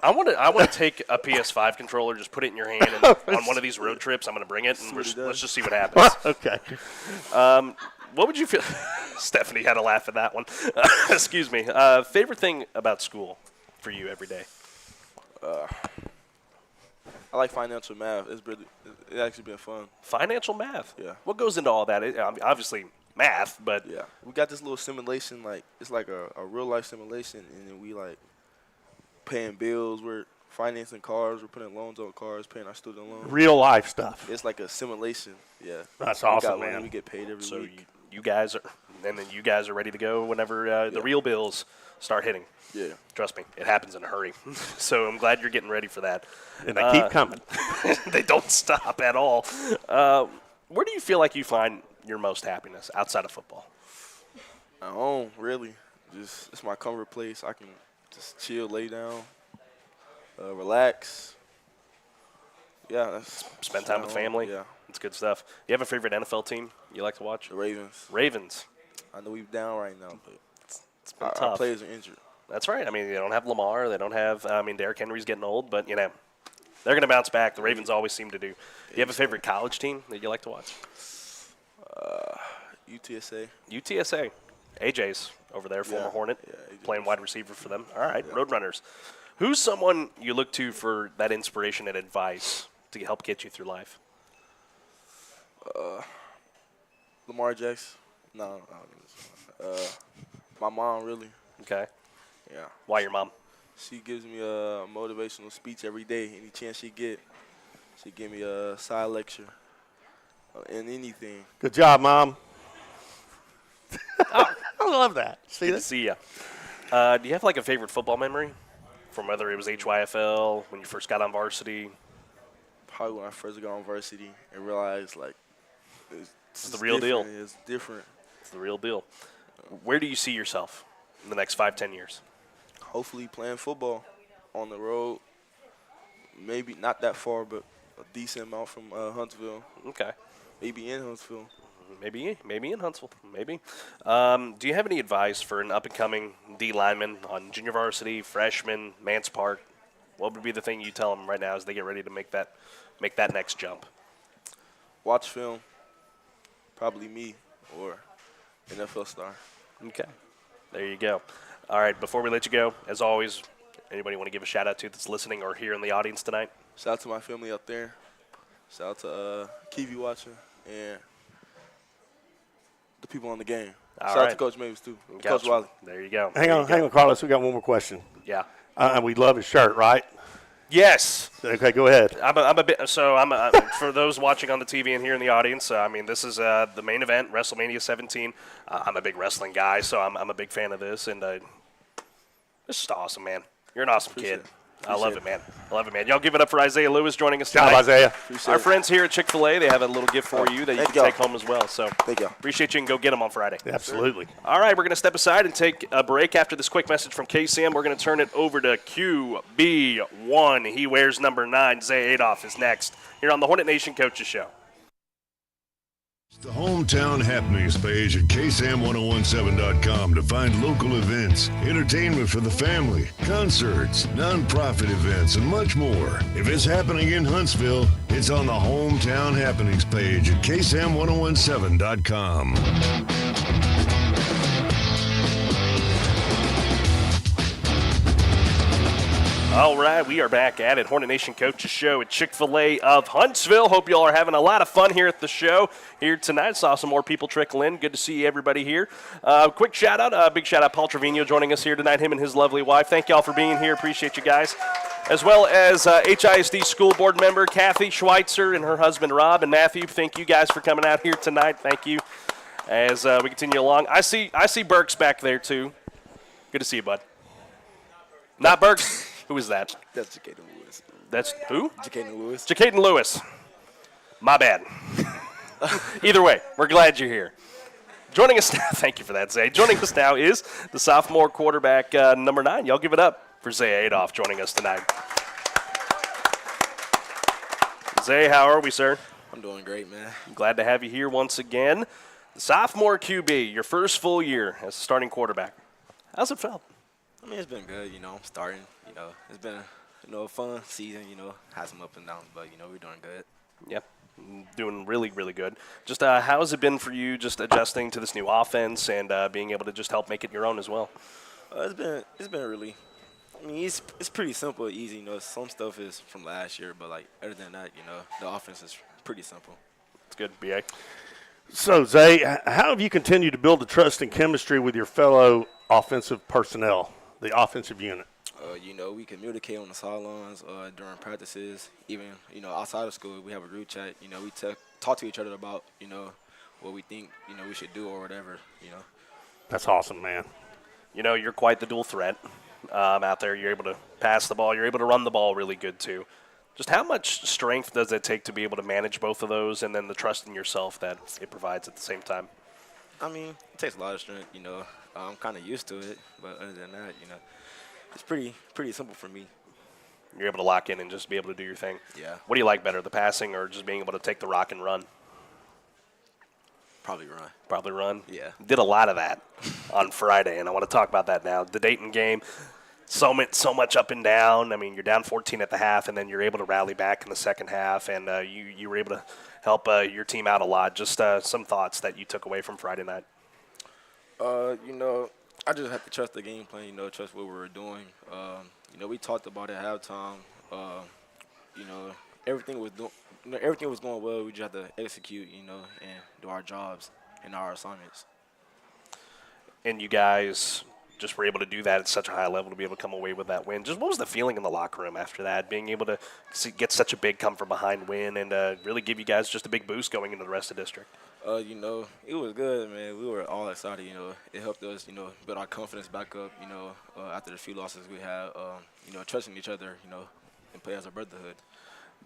I want to take a PS5 controller, just put it in your hand, and on one of these road trips, I'm going to bring it, and let's just see what happens. Okay. What would you feel? Stephanie had a laugh at that one. Excuse me. Favorite thing about school for you every day? I like financial math. It's actually been fun. Financial math? Yeah. What goes into all that? Obviously math, but yeah, we got this little simulation. Like it's like a real life simulation, and then we like paying bills. We're financing cars. We're putting loans on cars, paying our student loans. Real life stuff. It's like a simulation. Yeah. That's awesome, we got man. We get paid every so week. you guys are ready to go whenever the real bills start hitting. Yeah. Trust me, it happens in a hurry. So I'm glad you're getting ready for that. And they keep coming. They don't stop at all. Where do you feel like you find your most happiness outside of football? At home, really. It's my comfort place. I can just chill, lay down, relax. Yeah. Spend time with family. Yeah. It's good stuff. You have a favorite NFL team you like to watch? The Ravens. Ravens. I know we're down right now, but it's been tough. Our players are injured. That's right. I mean, they don't have Lamar. They don't have Derrick Henry's getting old, but, they're going to bounce back. The Ravens always seem to do. Do you have a favorite college team that you like to watch? UTSA. UTSA. AJ's over there, former Hornet, playing wide receiver for them. All right, Roadrunners. Who's someone you look to for that inspiration and advice to help get you through life? Lamar Jackson. No. My mom, really. Okay. Yeah. Why your mom? She gives me a motivational speech every day. Any chance she get, she give me a side lecture in anything. Good job, Mom. I love that. Good to see you. Do you have like a favorite football memory from whether it was HYFL, when you first got on varsity? Probably when I first got on varsity and realized like it's the real deal. It's different. It's the real deal. Where do you see yourself in the next 5-10 years? Hopefully playing football on the road. Maybe not that far, but a decent amount from Huntsville. Okay. Maybe in Huntsville. Maybe in Huntsville. Maybe. Do you have any advice for an up-and-coming D lineman on junior varsity, freshman, Mance Park? What would be the thing you tell them right now as they get ready to make that next jump? Watch film. Probably me or NFL star. Okay. There you go. All right, before we let you go, as always, anybody want to give a shout-out to that's listening or here in the audience tonight? Shout out to my family out there. Shout out to Kiwi watching and the people on the game. Shout out to Coach Moebes, too. Coach Wiley. There you go. Hang on, Carlos. We got one more question. Yeah. We love his shirt, right? Yes. Okay, go ahead. For those watching on the TV and here in the audience, this is the main event, WrestleMania 17. I'm a big wrestling guy, so I'm a big fan of this, and this is just awesome, man. You're an awesome kid. I love it, man. Y'all give it up for Isaiah Lewis joining us tonight. Shout out, Isaiah. Our friends here at Chick-fil-A, they have a little gift for you that you can take home as well. So thank you. Appreciate you and go get them on Friday. Absolutely. All right, we're going to step aside and take a break. After this quick message from KSAM, we're going to turn it over to QB1. He wears number 9. Zay Adolph is next here on the Hornet Nation Coaches Show. The hometown happenings page at KSAM1017.com to find local events, entertainment for the family, concerts, nonprofit events, and much more. If it's happening in Huntsville, it's on the hometown happenings page at KSAM1017.com. All right, we are back at it. Hornet Nation Coaches Show at Chick-fil-A of Huntsville. Hope you all are having a lot of fun here at the show here tonight. Saw some more people trickle in. Good to see everybody here. Quick shout-out, big shout-out, Paul Trevino joining us here tonight, him and his lovely wife. Thank you all for being here. Appreciate you guys. As well as HISD School Board member Kathy Schweitzer and her husband Rob and Matthew. Thank you guys for coming out here tonight. Thank you. As we continue along. I see Burks back there, too. Good to see you, bud. Not Burks. Who is that? That's Jacaden Lewis. That's who? Jacaden Lewis. Jacaden Lewis. My bad. Either way, we're glad you're here. Joining us now, thank you for that, Zay. Joining us now is the sophomore quarterback, number 9. Y'all give it up for Zay Adolph joining us tonight. Zay, how are we, sir? I'm doing great, man. Glad to have you here once again. The sophomore QB, your first full year as a starting quarterback. How's it felt? I mean, it's been good, starting, it's been, a fun season, had some ups and downs, but, we're doing good. Yep, doing really, really good. Just how has it been for you just adjusting to this new offense and being able to just help make it your own as well? It's been really, it's pretty simple, easy, some stuff is from last year, but, other than that, the offense is pretty simple. It's good, B.A. So, Zay, how have you continued to build the trust and chemistry with your fellow offensive personnel, the offensive unit? We communicate on the sidelines during practices. Even, outside of school, we have a group chat. We talk to each other about, what we think, we should do or whatever, That's awesome, man. You're quite the dual threat out there. You're able to pass the ball. You're able to run the ball really good, too. Just how much strength does it take to be able to manage both of those and then the trust in yourself that it provides at the same time? It takes a lot of strength, I'm kind of used to it, but other than that, it's pretty simple for me. You're able to lock in and just be able to do your thing. Yeah. What do you like better, the passing or just being able to take the rock and run? Probably run. Probably run? Yeah. Did a lot of that on Friday, and I want to talk about that now. The Dayton game, so much up and down. You're down 14 at the half, and then you're able to rally back in the second half, and you were able to help your team out a lot. Just some thoughts that you took away from Friday night. I just have to trust the game plan, trust what we were doing. We talked about it at halftime. Everything was going well. We just had to execute, and do our jobs and our assignments. And you guys just were able to do that at such a high level to be able to come away with that win. Just what was the feeling in the locker room after that, being able to get such a big come-from-behind win and really give you guys just a big boost going into the rest of the district? It was good, man. We were all excited, It helped us, build our confidence back up, after the few losses we had, trusting each other, and play as a brotherhood.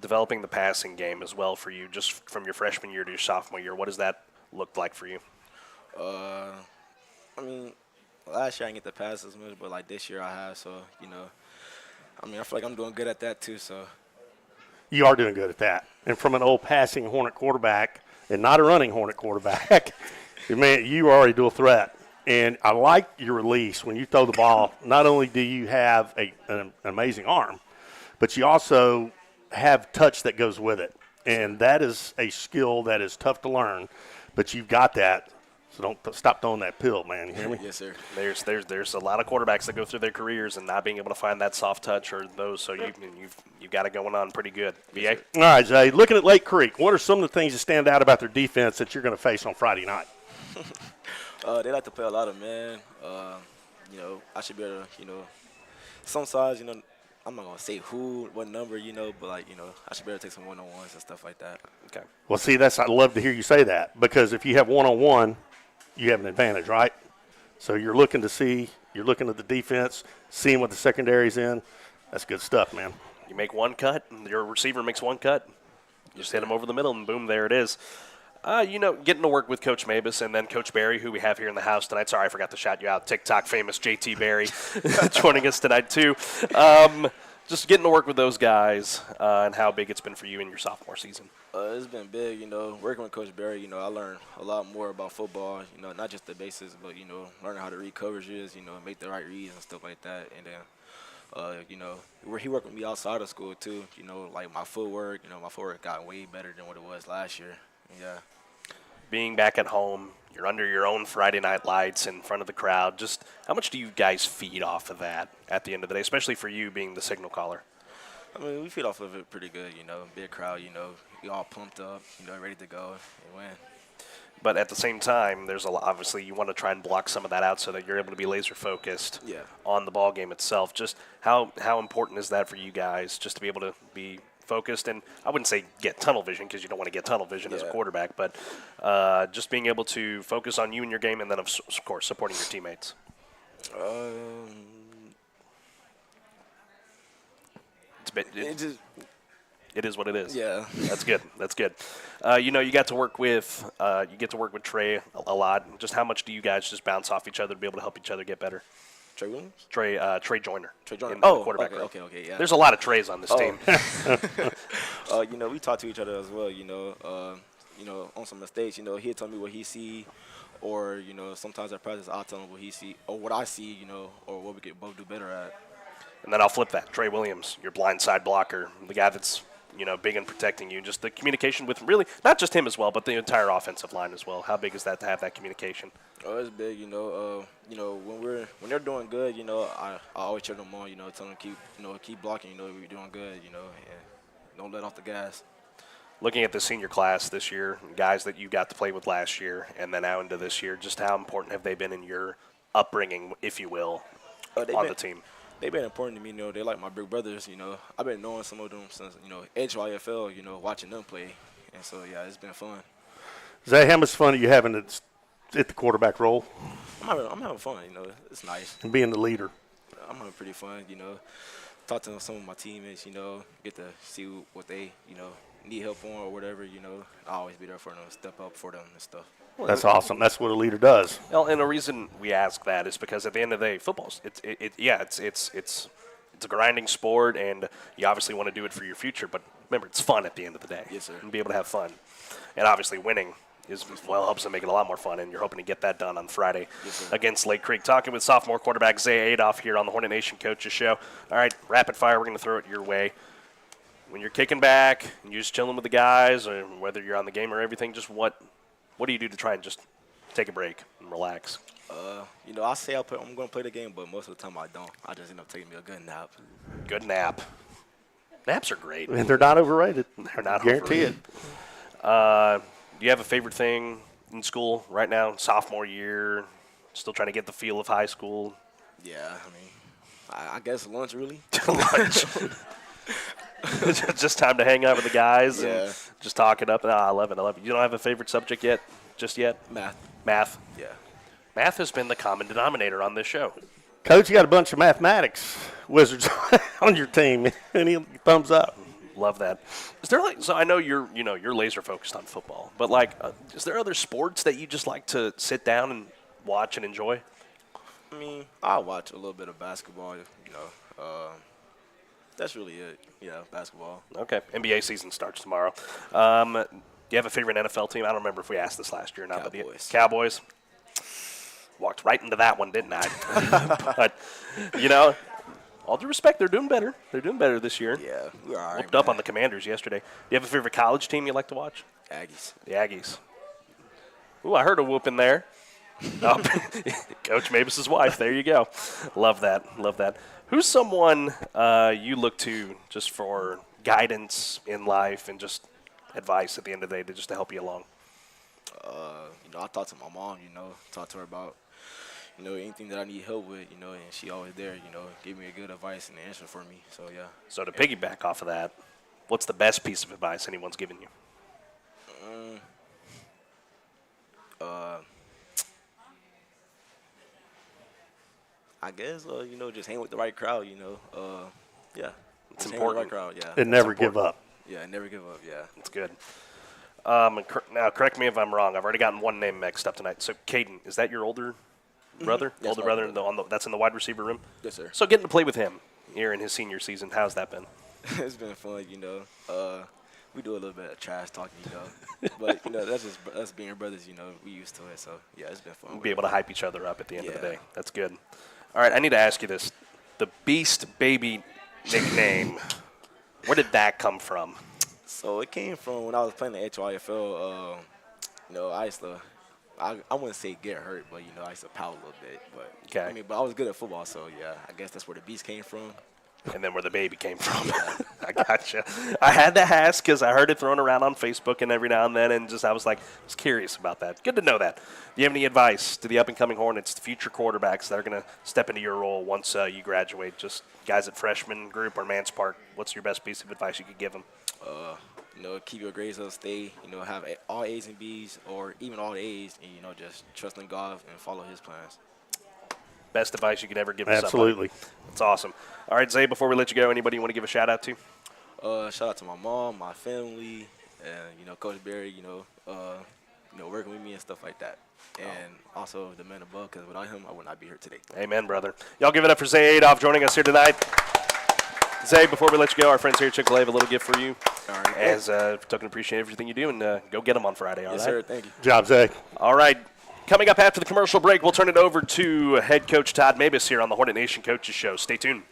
Developing the passing game as well for you, just from your freshman year to your sophomore year, what does that look like for you? last year I didn't get the pass as much, but like this year I have. So I mean, I feel like I'm doing good at that too. So You are doing good at that. And from an old passing Hornet quarterback and not a running Hornet quarterback, man, you are a dual threat. And I like your release when you throw the ball. Not only do you have an amazing arm, but you also have touch that goes with it. And that is a skill that is tough to learn, but you've got that. So don't stop throwing that pill, man. You hear me? Yes, sir. There's a lot of quarterbacks that go through their careers and not being able to find that soft touch or those. So you've got it going on pretty good. VA. All right, Jay. Looking at Lake Creek, what are some of the things that stand out about their defense that you're going to face on Friday night? They like to play a lot of man. I should be able to, some sides, I'm not going to say who, what number, but like, I should be able to take some one-on-ones and stuff like that. Okay. Well, see, I'd love to hear you say that, because if you have one-on-one, you have an advantage, right? So you're looking at the defense, seeing what the secondary's in. That's good stuff, man. You make one cut, and your receiver makes one cut. You just hit him over the middle, and boom, there it is. Getting to work with Coach Moebes and then Coach Barry, who we have here in the house tonight. Sorry, I forgot to shout you out. TikTok famous JT Barry joining us tonight, too. Just getting to work with those guys and how big it's been for you in your sophomore season. It's been big, working with Coach Barry, I learned a lot more about football, not just the basics, but, learning how to read coverages, make the right reads and stuff like that. And then, he worked with me outside of school, too, like my footwork, my footwork got way better than what it was last year. Yeah. Being back at home, you're under your own Friday night lights in front of the crowd. Just how much do you guys feed off of that at the end of the day, especially for you being the signal caller? I mean, we feed off of it pretty good, big crowd, we all pumped up, ready to go and win. But at the same time, there's obviously you want to try and block some of that out so that you're able to be laser focused on the ball game itself. Just how important is that for you guys, just to be able to be focused? And I wouldn't say get tunnel vision, because you don't want to get tunnel vision as a quarterback, but just being able to focus on you and your game, and then of course supporting your teammates. It is what it is. Yeah, that's good. That's good. You get to work with Trey a lot. Just how much do you guys just bounce off each other to be able to help each other get better? Trey Williams? Trey Joyner. Trey Joyner. Quarterback. Okay, yeah. There's a lot of Treys on this team. We talk to each other as well, on some mistakes, he'll tell me what he see, or, sometimes at practice I'll tell him what he see, or what I see, or what we could both do better at. And then I'll flip that. Trey Williams, your blind side blocker, the guy that's, big in protecting you. Just the communication with really, not just him as well, but the entire offensive line as well. How big is that to have that communication? Oh, it's big, when they're doing good, I always cheer them on, tell them keep blocking, we're doing good, and don't let off the gas. Looking at the senior class this year, guys that you got to play with last year and then now into this year, just how important have they been in your upbringing, if you will, on the team? They've been important to me, they're like my big brothers, I've been knowing some of them since, HYFL, watching them play. And so, yeah, it's been fun. Zay, how much fun are you having at the quarterback role? I'm having fun, it's nice. And being the leader. I'm having pretty fun, talk to some of my teammates, get to see what they, need help on or whatever, I'll always be there for them, step up for them and stuff. That's awesome. That's what a leader does. Well, and the reason we ask that is because at the end of the day, football's it's a grinding sport, and you obviously want to do it for your future. But remember, it's fun at the end of the day. Yes, sir. And be able to have fun, and obviously winning helps to make it a lot more fun. And you're hoping to get that done on Friday against Lake Creek. Talking with sophomore quarterback Zay Adolph here on the Hornet Nation Coaches Show. All right, rapid fire. We're going to throw it your way. When you're kicking back and you're just chilling with the guys, or whether you're on the game or everything, just what do you do to try and just take a break and relax? I say I'm going to play the game, but most of the time I don't. I just end up taking me a good nap. Good nap. Naps are great. And they're not overrated. They're not Guarantee overrated. Do you have a favorite thing in school right now, sophomore year, still trying to get the feel of high school? Yeah, I guess lunch, really. Lunch. Just time to hang out with the guys and just talk it up. I love it. You don't have a favorite subject yet? Just yet? Math? Yeah. Math has been the common denominator on this show. Coach, you got a bunch of mathematics wizards on your team. Any thumbs up? Love that. Is there so I know you're laser focused on football, but is there other sports that you just like to sit down and watch and enjoy? I mean, I watch a little bit of basketball. You know, that's really it. Yeah, basketball. Okay. NBA season starts tomorrow. Do you have a favorite NFL team? I don't remember if we asked this last year or not. Cowboys. Cowboys. Walked right into that one, didn't I? But, you know, all due respect, they're doing better. They're doing better this year. Yeah, we're all right. Whooped up on the Commanders yesterday. Do you have a favorite college team you like to watch? Aggies. The Aggies. Ooh, I heard a whoop in there. Oh, Coach Moebes' wife. There you go. Love that. Love that. Who's someone you look to just for guidance in life and just advice at the end of the day just to help you along? You know, I talk to my mom. You know, talk to her about anything that I need help with. You know, and she always there. You know, give me a good advice and answer for me. So yeah. So to piggyback off of that, what's the best piece of advice anyone's given you? I guess just hang with the right crowd. Yeah, It's just hang with important. the right crowd. Yeah, And never give up. yeah, never give up. Yeah. That's good. Now, correct me if I'm wrong. I've already gotten one name mixed up tonight. So, Caden, is that your older brother? That's Older my brother brother. that's in the wide receiver room? Yes, sir. So, getting to play with him here in his senior season, how's that been? It's been fun. We do a little bit of trash talking. But that's just us being brothers. We used to it. So yeah, it's been fun. We'll be able to hype each other up at the end of the Yeah. day. That's good. All right, I need to ask you this. The Beast Baby nickname, where did that come from? So it came from when I was playing the HYFL. I used to, I wouldn't say get hurt, but I used to pout a little bit. But Okay. but I was good at football, so yeah, I guess that's where the beast came from. And then where the baby came from. I gotcha. I had to ask because I heard it thrown around on Facebook and every now and then, and I was curious about that. Good to know that. Do you have any advice to the up-and-coming Hornets, the future quarterbacks that are going to step into your role once you graduate? Just guys at freshman group or Mans Park, what's your best piece of advice you could give them? Keep your grades up, stay, have all A's and B's or even all A's, and, just trust in God and follow His plans. Best advice you could ever give to somebody. Absolutely. That's awesome. All right, Zay, before we let you go, anybody you want to give a shout-out to? Shout out to my mom, my family, and, Coach Barry, working with me and stuff like that. And also the man above, because without him, I would not be here today. Amen, brother. Y'all give it up for Zay Adolph joining us here tonight. Zay, before we let you go, our friends here at Chick-fil-A have a little gift for you. All right. As token appreciate everything you do, and go get them on Friday, all Yes, right? sir. Thank you. Job, Zay. All right. Coming up after the commercial break, we'll turn it over to head coach Todd Moebes here on the Hornet Nation Coaches Show. Stay tuned.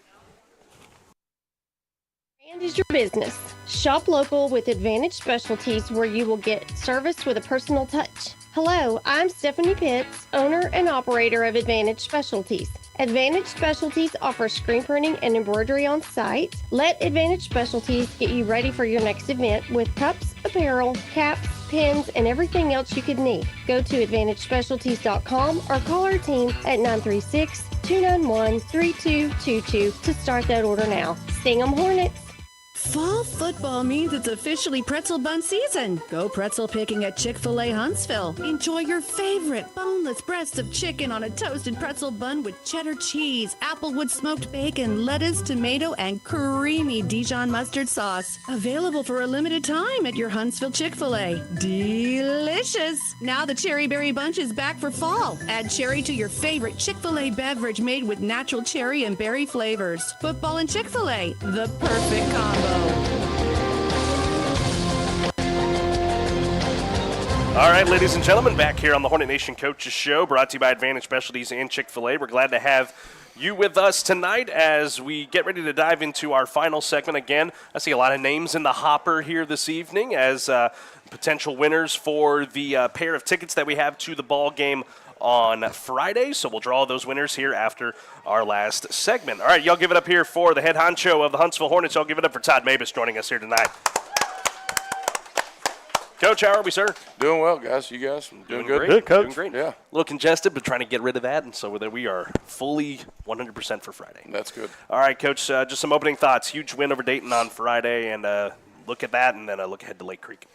Brand is your business. Shop local with Advantage Specialties where you will get service with a personal touch. Hello, I'm Stephanie Pitts, owner and operator of Advantage Specialties. Advantage Specialties offers screen printing and embroidery on site. Let Advantage Specialties get you ready for your next event with cups, apparel, caps, pins, and everything else you could need. Go to AdvantageSpecialties.com or call our team at 936-291-3222 to start that order now. Sting 'em Hornets! Fall football means it's officially pretzel bun season. Go pretzel picking at Chick-fil-A Huntsville. Enjoy your favorite boneless breasts of chicken on a toasted pretzel bun with cheddar cheese, applewood smoked bacon, lettuce, tomato, and creamy Dijon mustard sauce. Available for a limited time at your Huntsville Chick-fil-A. Delicious! Now the Cherry Berry Bunch is back for fall. Add cherry to your favorite Chick-fil-A beverage made with natural cherry and berry flavors. Football and Chick-fil-A, the perfect combo. All right, ladies and gentlemen, back here on the Hornet Nation Coaches Show, brought to you by Advantage Specialties and Chick-fil-A. We're glad to have you with us tonight as we get ready to dive into our final segment. Again, I see a lot of names in the hopper here this evening as potential winners for the pair of tickets that we have to the ball game on Friday. So we'll draw those winners here after our last segment. All right, y'all give it up here for the head honcho of the Huntsville Hornets. Y'all give it up for Todd Moebes joining us here tonight. Coach, how are we, sir? Doing well, guys. You guys? Doing good? Great. Good, Coach. Doing great. Yeah. A little congested, but trying to get rid of that, and so we are fully 100% for Friday. That's good. All right, Coach, just some opening thoughts. Huge win over Dayton on Friday, and look at that, and then look ahead to Lake Creek.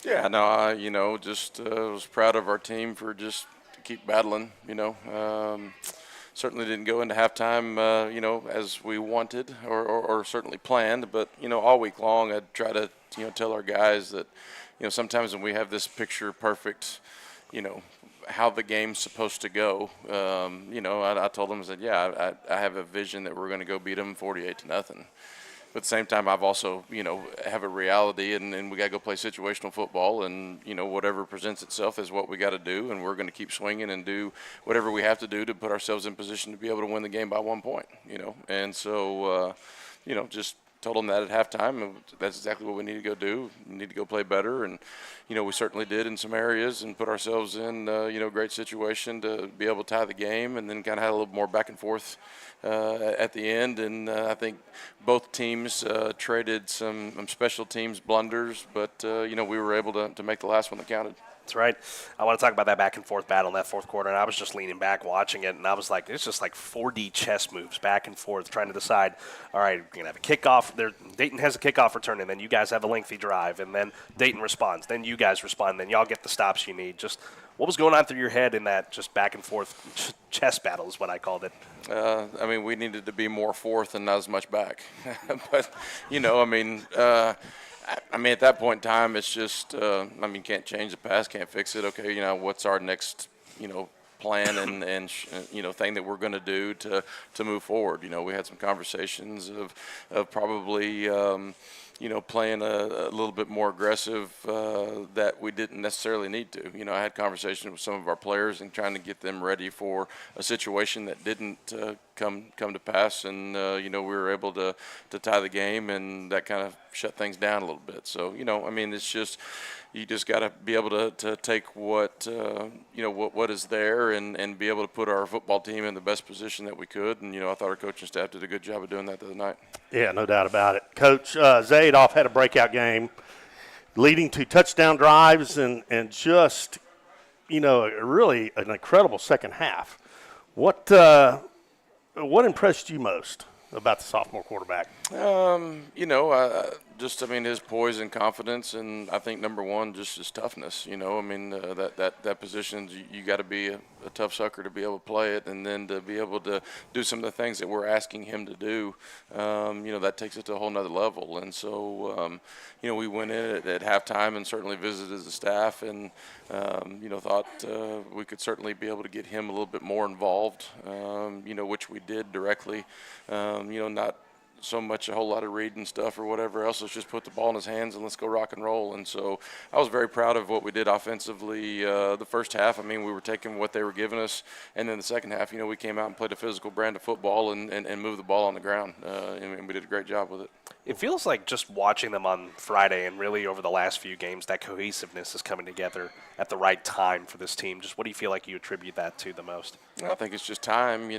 Yeah, no, I was proud of our team for just to keep battling, Certainly didn't go into halftime, as we wanted or certainly planned, but, all week long I'd try to, tell our guys that, sometimes when we have this picture perfect, how the game's supposed to go. I told them, I said, yeah, I have a vision that we're going to go beat them 48-0. But at the same time, I've also, have a reality, and we got to go play situational football, and, whatever presents itself is what we got to do, and we're going to keep swinging and do whatever we have to do to put ourselves in position to be able to win the game by 1 point, And so, just told them that at halftime, and that's exactly what we need to go do. We need to go play better, and we certainly did in some areas, and put ourselves in great situation to be able to tie the game, and then kind of had a little more back and forth at the end. And I think both teams traded some special teams blunders, but we were able to make the last one that counted. That's right. I want to talk about that back and forth battle in that fourth quarter, and I was just leaning back watching it, and I was like, it's just like 4D chess moves back and forth trying to decide, all right, we're going to have a kickoff. Dayton has a kickoff return, and then you guys have a lengthy drive, and then Dayton responds. Then you guys respond, then y'all get the stops you need. Just what was going on through your head in that just back and forth chess battle is what I called it. We needed to be more forth and not as much back. But, at that point in time, it's just, can't change the past, can't fix it. Okay, what's our next, plan and thing that we're going to do to move forward. We had some conversations of probably, playing a little bit more aggressive that we didn't necessarily need to. I had conversations with some of our players and trying to get them ready for a situation that didn't come to pass, and we were able to tie the game, and that kind of shut things down a little bit. So it's just, you just got to be able to take what is there and be able to put our football team in the best position that we could. And I thought our coaching staff did a good job of doing that the other night. Yeah, no doubt about it. Coach Zadoff had a breakout game, leading to touchdown drives and just really an incredible second half. What impressed you most about the sophomore quarterback? His poise and confidence, and I think number one, just his toughness. That position, you got to be a tough sucker to be able to play it, and then to be able to do some of the things that we're asking him to do. That takes it to a whole nother level. And so, we went in at halftime and certainly visited the staff, and thought we could certainly be able to get him a little bit more involved. Which we did directly. Not so much a whole lot of reading stuff or whatever else. Let's just put the ball in his hands and let's go rock and roll. And so I was very proud of what we did offensively the first half. We were taking what they were giving us, and then the second half, we came out and played a physical brand of football and moved the ball on the ground. And we did a great job with it. It feels like just watching them on Friday and really over the last few games, that cohesiveness is coming together at the right time for this team. Just what do you feel like you attribute that to the most? I think it's just time,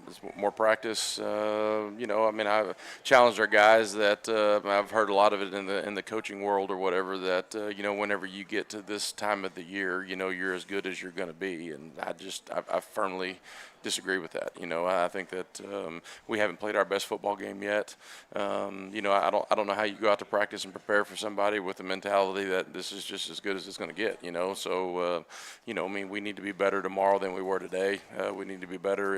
it's more practice. I challenged our guys that I've heard a lot of it in the coaching world or whatever, that whenever you get to this time of the year, you're as good as you're going to be, and I firmly disagree with that. I think that we haven't played our best football game yet. I don't know how you go out to practice and prepare for somebody with the mentality that this is just as good as it's going to get. So we need to be better tomorrow than we were today. We need to be better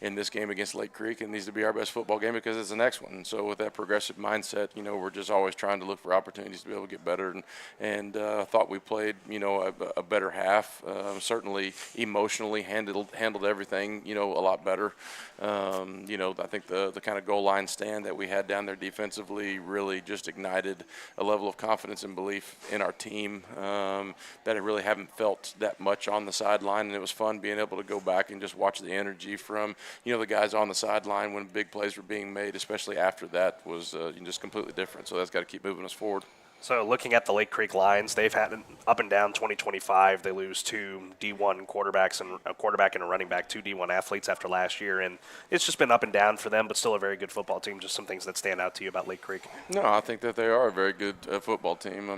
in this game against Lake Creek. It needs to be our best football game because it's the next one. And so with that progressive mindset, we're just always trying to look for opportunities to be able to get better. And I thought we played, a better half. Certainly emotionally handled everything, a lot better. I think the kind of goal line stand that we had down there defensively really just ignited a level of confidence and belief in our team that I really haven't felt that much on the sideline. And it was fun being able to go back and just watch the energy from, the guys on the sideline when big plays were being made, especially after that, was just completely different. So that's got to keep moving us forward. So looking at the Lake Creek Lions, they've had an up and down 2025. They lose two D1 quarterbacks and a quarterback and a running back, two D1 athletes after last year. And it's just been up and down for them, but still a very good football team. Just some things that stand out to you about Lake Creek. No, I think that they are a very good football team.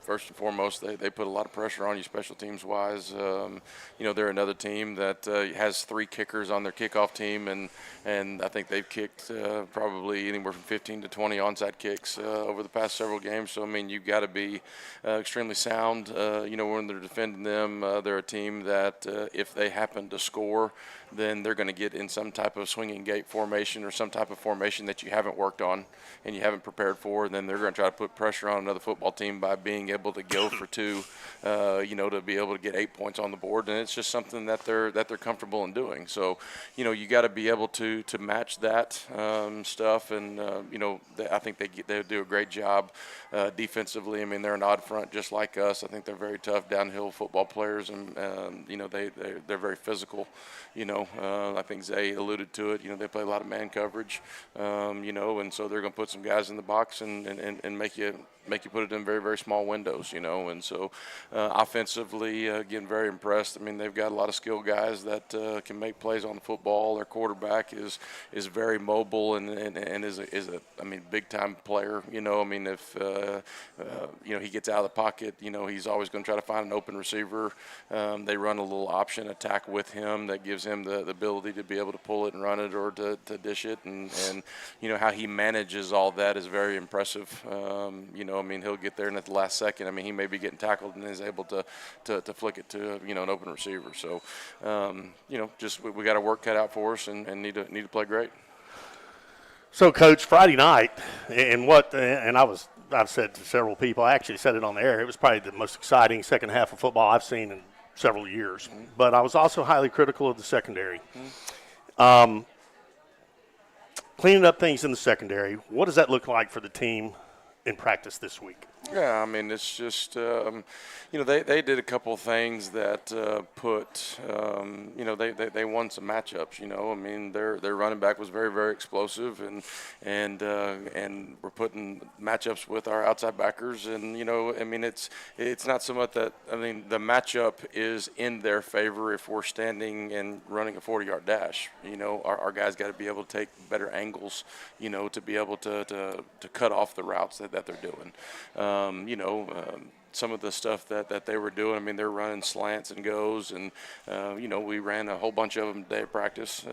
First and foremost, they put a lot of pressure on you special teams-wise. They're another team that has 3 kickers on their kickoff team, and I think they've kicked probably anywhere from 15 to 20 onside kicks over the past several games. game. So, I mean, you've got to be extremely sound, when they're defending them. They're a team that if they happen to score, then they're going to get in some type of swinging gate formation or some type of formation that you haven't worked on and you haven't prepared for. And then they're going to try to put pressure on another football team by being able to go for two, to be able to get 8 points on the board. And it's just something that they're comfortable in doing. So, you got to be able to match that stuff. And, I think they do a great job defensively. I mean, they're an odd front just like us. I think they're very tough downhill football players, and, they're very physical. I think Zay alluded to it. They play a lot of man coverage, and so they're going to put some guys in the box and make you put it in very, very small windows, and so offensively, getting very impressed. I mean, they've got a lot of skilled guys that can make plays on the football. Their quarterback is very mobile and is a big time player. If he gets out of the pocket, he's always going to try to find an open receiver. They run a little option attack with him that gives him the ability to be able to pull it and run it or to dish it, and how he manages all that is very impressive. He'll get there and at the last second, he may be getting tackled and is able to flick it to, an open receiver. So, we got our work cut out for us and need to play great. So, Coach, Friday night, I've said to several people, I actually said it on the air, it was probably the most exciting second half of football I've seen in several years. Mm-hmm. But I was also highly critical of the secondary. Mm-hmm. Cleaning up things in the secondary, what does that look like for the team in practice this week? Yeah, it's just, they did a couple of things that put, they won some matchups, their running back was very, very explosive and we're putting matchups with our outside backers and, it's not so much that, the matchup is in their favor if we're standing and running a 40-yard dash. Our guys got to be able to take better angles, to be able to cut off the routes that they're doing. Some of the stuff that they were doing, they're running slants and goes, and, we ran a whole bunch of them today at practice.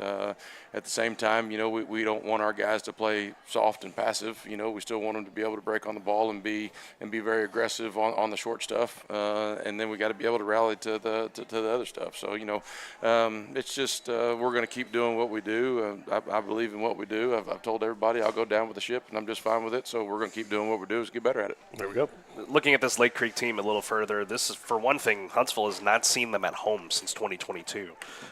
At the same time, we don't want our guys to play soft and passive. We still want them to be able to break on the ball and be very aggressive on the short stuff. And then we got to be able to rally to the other stuff. So, it's just we're going to keep doing what we do. I believe in what we do. I've told everybody I'll go down with the ship, and I'm just fine with it. So we're going to keep doing what we do is get better at it. There we go. Looking at this Lake Creek team a little further, this is, for one thing, Huntsville has not seen them at home since 2022.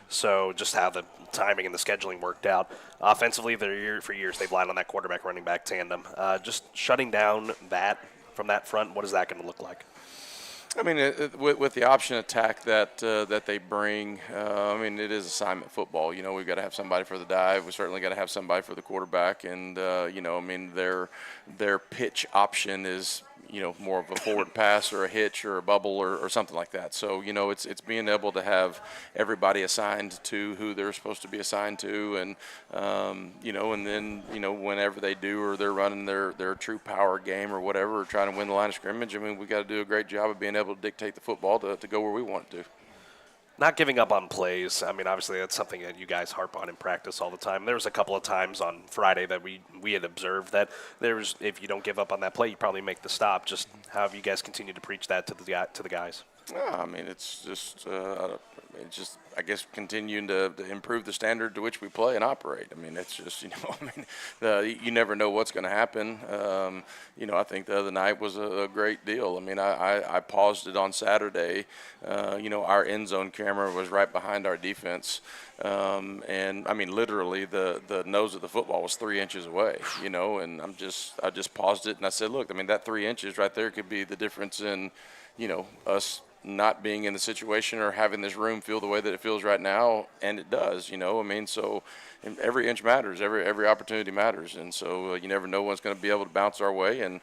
So just how the timing and the scheduling worked out. Offensively, for years they've relied on that quarterback running back tandem. Just shutting down that from that front, what is that going to look like? With the option attack that they bring, it is assignment football. We've got to have somebody for the dive. We certainly got to have somebody for the quarterback, and their pitch option is more of a forward pass or a hitch or a bubble or something like that. So, it's being able to have everybody assigned to who they're supposed to be assigned to, and and then whenever they do or they're running their true power game or whatever, or trying to win the line of scrimmage, we got to do a great job of being able to dictate the football to go where we want it to. Not giving up on plays. Obviously that's something that you guys harp on in practice all the time. There was a couple of times on Friday that we had observed that if you don't give up on that play, you probably make the stop. Just how have you guys continued to preach that to the guys? It's just I guess continuing to improve the standard to which we play and operate. It's just you never know what's going to happen. I think the other night was a great deal. I paused it on Saturday. Our end zone camera was right behind our defense, and literally the nose of the football was 3 inches away. And I just paused it and I said, look, that 3 inches right there could be the difference in us not being in the situation or having this room feel the way that it feels right now, and it does, so every inch matters, every opportunity matters, and so you never know what's going to be able to bounce our way. And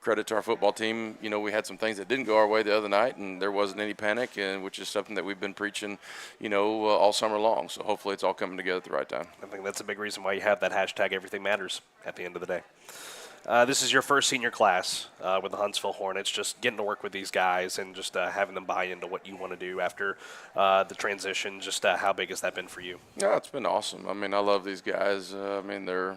credit to our football team, we had some things that didn't go our way the other night, and there wasn't any panic, and which is something that we've been preaching, all summer long. So hopefully it's all coming together at the right time. I think that's a big reason why you have that hashtag Everything Matters at the end of the day. This is your first senior class with the Huntsville Hornets, just getting to work with these guys and just having them buy into what you want to do after the transition. Just how big has that been for you? Yeah, it's been awesome. I mean, I love these guys. I mean, they're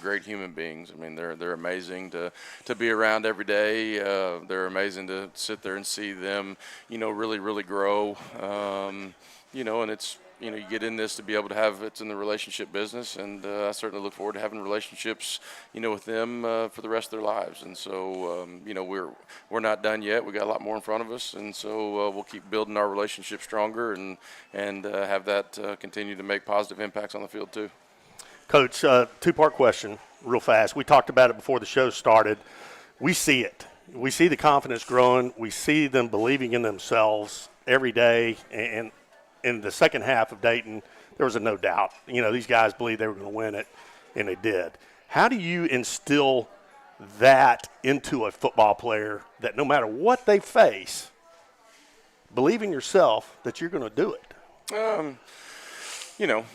great human beings. I mean, they're amazing to be around every day. They're amazing to sit there and see them, really, really grow. And it's, you get in this to be able to have it's in the relationship business, and I certainly look forward to having relationships, with them for the rest of their lives. And so, we're not done yet. We got a lot more in front of us, and so we'll keep building our relationship stronger and have that continue to make positive impacts on the field too. Coach, two-part question, real fast. We talked about it before the show started. We see it. We see the confidence growing. We see them believing in themselves every day, and in the second half of Dayton, there was no doubt. These guys believed they were going to win it, and they did. How do you instill that into a football player that no matter what they face, believe in yourself that you're going to do it?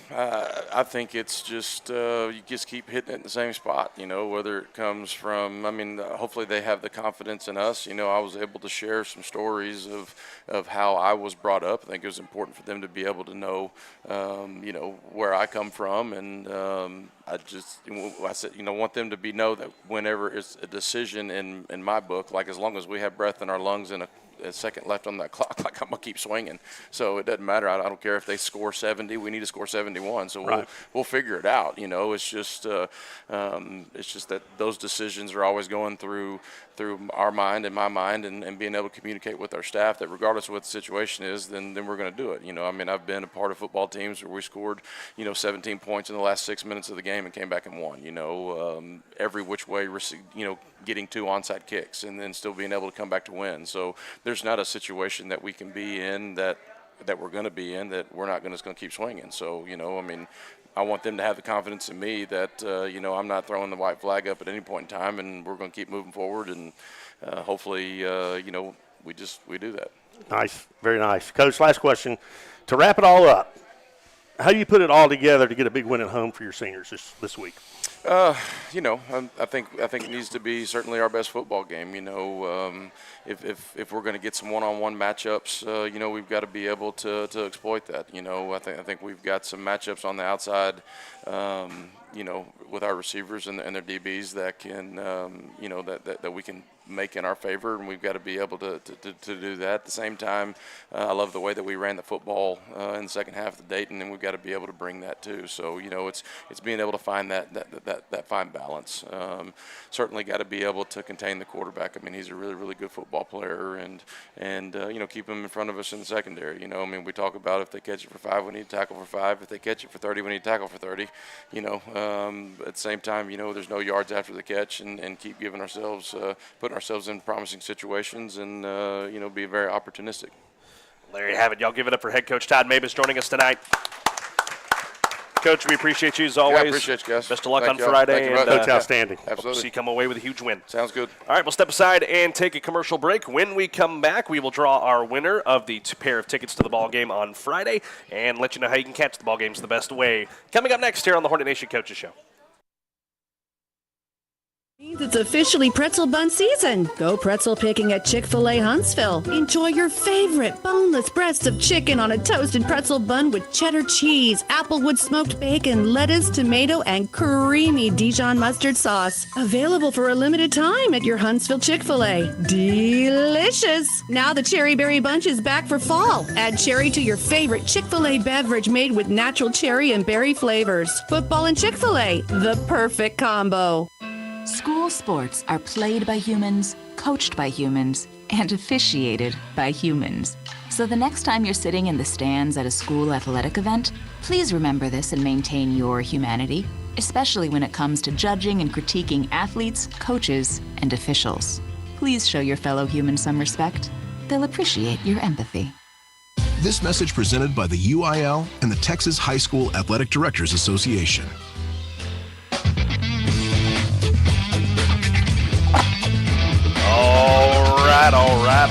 I think it's just you just keep hitting it in the same spot, whether it comes from, hopefully they have the confidence in us. I was able to share some stories of how I was brought up. I think it was important for them to be able to know, where I come from. And I said, want them to know that whenever it's a decision in my book, like as long as we have breath in our lungs and a second left on that clock, like I'm gonna keep swinging. So it doesn't matter. I don't care if they score 70. We need to score 71. So we'll figure it out. It's just that those decisions are always going through our mind and my mind, and being able to communicate with our staff that regardless of what the situation is, then we're going to do it. I've been a part of football teams where we scored 17 points in the last 6 minutes of the game and came back and won. Every which way, getting 2 onside kicks and then still being able to come back to win. So there's not a situation that we can be in that we're going to be in that we're not just going to keep swinging. So I want them to have the confidence in me that I'm not throwing the white flag up at any point in time, and we're going to keep moving forward, and hopefully we do that. Nice, very nice. Coach, last question. To wrap it all up, how do you put it all together to get a big win at home for your seniors this week? I think it needs to be certainly our best football game. If we're going to get some one-on-one matchups, we've got to be able to exploit that. I think we've got some matchups on the outside, with our receivers and their DBs that can, that we can make in our favor, and we've got to be able to do that. At the same time, I love the way that we ran the football in the second half of the Dayton, and we've got to be able to bring that too. So it's being able to find that fine balance. Certainly got to be able to contain the quarterback. He's a really, really good football player, and keep him in front of us in the secondary. We talk about if they catch it for 5, we need to tackle for 5. If they catch it for 30, we need to tackle for 30. At the same time, there's no yards after the catch, and keep giving ourselves, putting ourselves in promising situations, and be very opportunistic. There you have it. Y'all give it up for head coach Todd Moebes joining us tonight. Coach, we appreciate you as always. Yeah, I appreciate you guys. Best of luck Thank on you Friday. Thank you, Coach, outstanding. Absolutely. See you come away with a huge win. Sounds good. All right, we'll step aside and take a commercial break. When we come back, we will draw our winner of the pair of tickets to the ball game on Friday and let you know how you can catch the ball games the best way. Coming up next here on the Hornet Nation Coaches Show. It's officially pretzel bun season. Go pretzel picking at Chick-fil-A Huntsville. Enjoy your favorite boneless breasts of chicken on a toasted pretzel bun with cheddar cheese, applewood smoked bacon, lettuce, tomato, and creamy Dijon mustard sauce. Available for a limited time at your Huntsville Chick-fil-A. Delicious! Now the Cherry Berry Bunch is back for fall. Add cherry to your favorite Chick-fil-A beverage made with natural cherry and berry flavors. Football and Chick-fil-A, the perfect combo. School sports are played by humans, coached by humans, and officiated by humans. So the next time you're sitting in the stands at a school athletic event, please remember this and maintain your humanity, especially when it comes to judging and critiquing athletes, coaches, and officials. Please show your fellow humans some respect. They'll appreciate your empathy. This message presented by the UIL and the Texas High School Athletic Directors Association.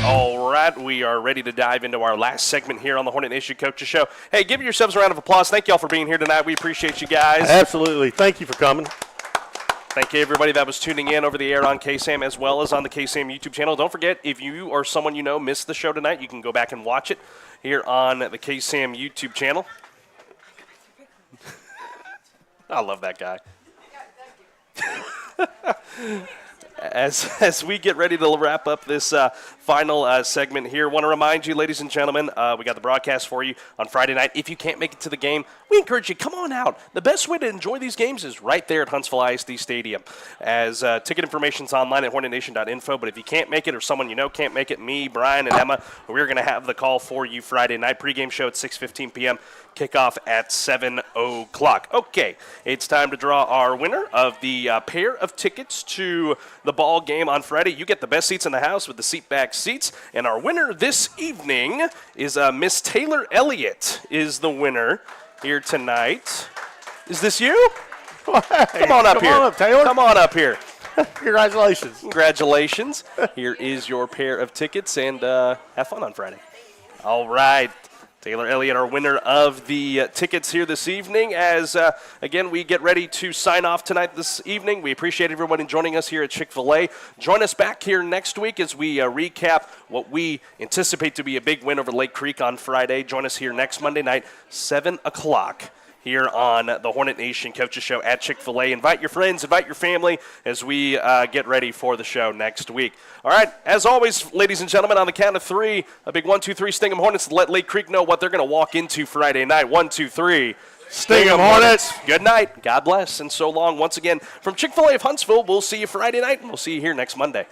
All right. We are ready to dive into our last segment here on the Hornet Nation Coaches Show. Hey, give yourselves a round of applause. Thank you all for being here tonight. We appreciate you guys. Absolutely. Thank you for coming. Thank you, everybody that was tuning in over the air on KSAM as well as on the KSAM YouTube channel. Don't forget, if you or someone you know missed the show tonight, you can go back and watch it here on the KSAM YouTube channel. I love that guy. As we get ready to wrap up this final segment here, want to remind you, ladies and gentlemen, we got the broadcast for you on Friday night. If you can't make it to the game, we encourage you, come on out. The best way to enjoy these games is right there at Huntsville ISD Stadium. As ticket information's online at hornetnation.info, but if you can't make it or someone you know can't make it, me, Bryan, and Emma, we're going to have the call for you Friday night. Pregame show at 6:15 p.m., kickoff at 7 o'clock. Okay, it's time to draw our winner of the pair of tickets to the ball game on Friday. You get the best seats in the house with the seat back seats. And our winner this evening is Miss Taylor Elliott is the winner here tonight. Is this you? Hey, come on up here. Come on up, Taylor. Come on up here. Congratulations. Congratulations. Here is your pair of tickets, and have fun on Friday. All right. Taylor Elliott, our winner of the tickets here this evening. As, again, we get ready to sign off tonight this evening. We appreciate everybody joining us here at Chick-fil-A. Join us back here next week as we recap what we anticipate to be a big win over Lake Creek on Friday. Join us here next Monday night, 7 o'clock. Here on the Hornet Nation Coaches Show at Chick-fil-A. Invite your friends, invite your family as we get ready for the show next week. All right, as always, ladies and gentlemen, on the count of three, a big 1, 2, 3 Sting 'em Hornets to let Lake Creek know what they're going to walk into Friday night. 1, 2, 3. Sting 'em Hornets. Good night. God bless, and so long. Once again, from Chick-fil-A of Huntsville, we'll see you Friday night, and we'll see you here next Monday.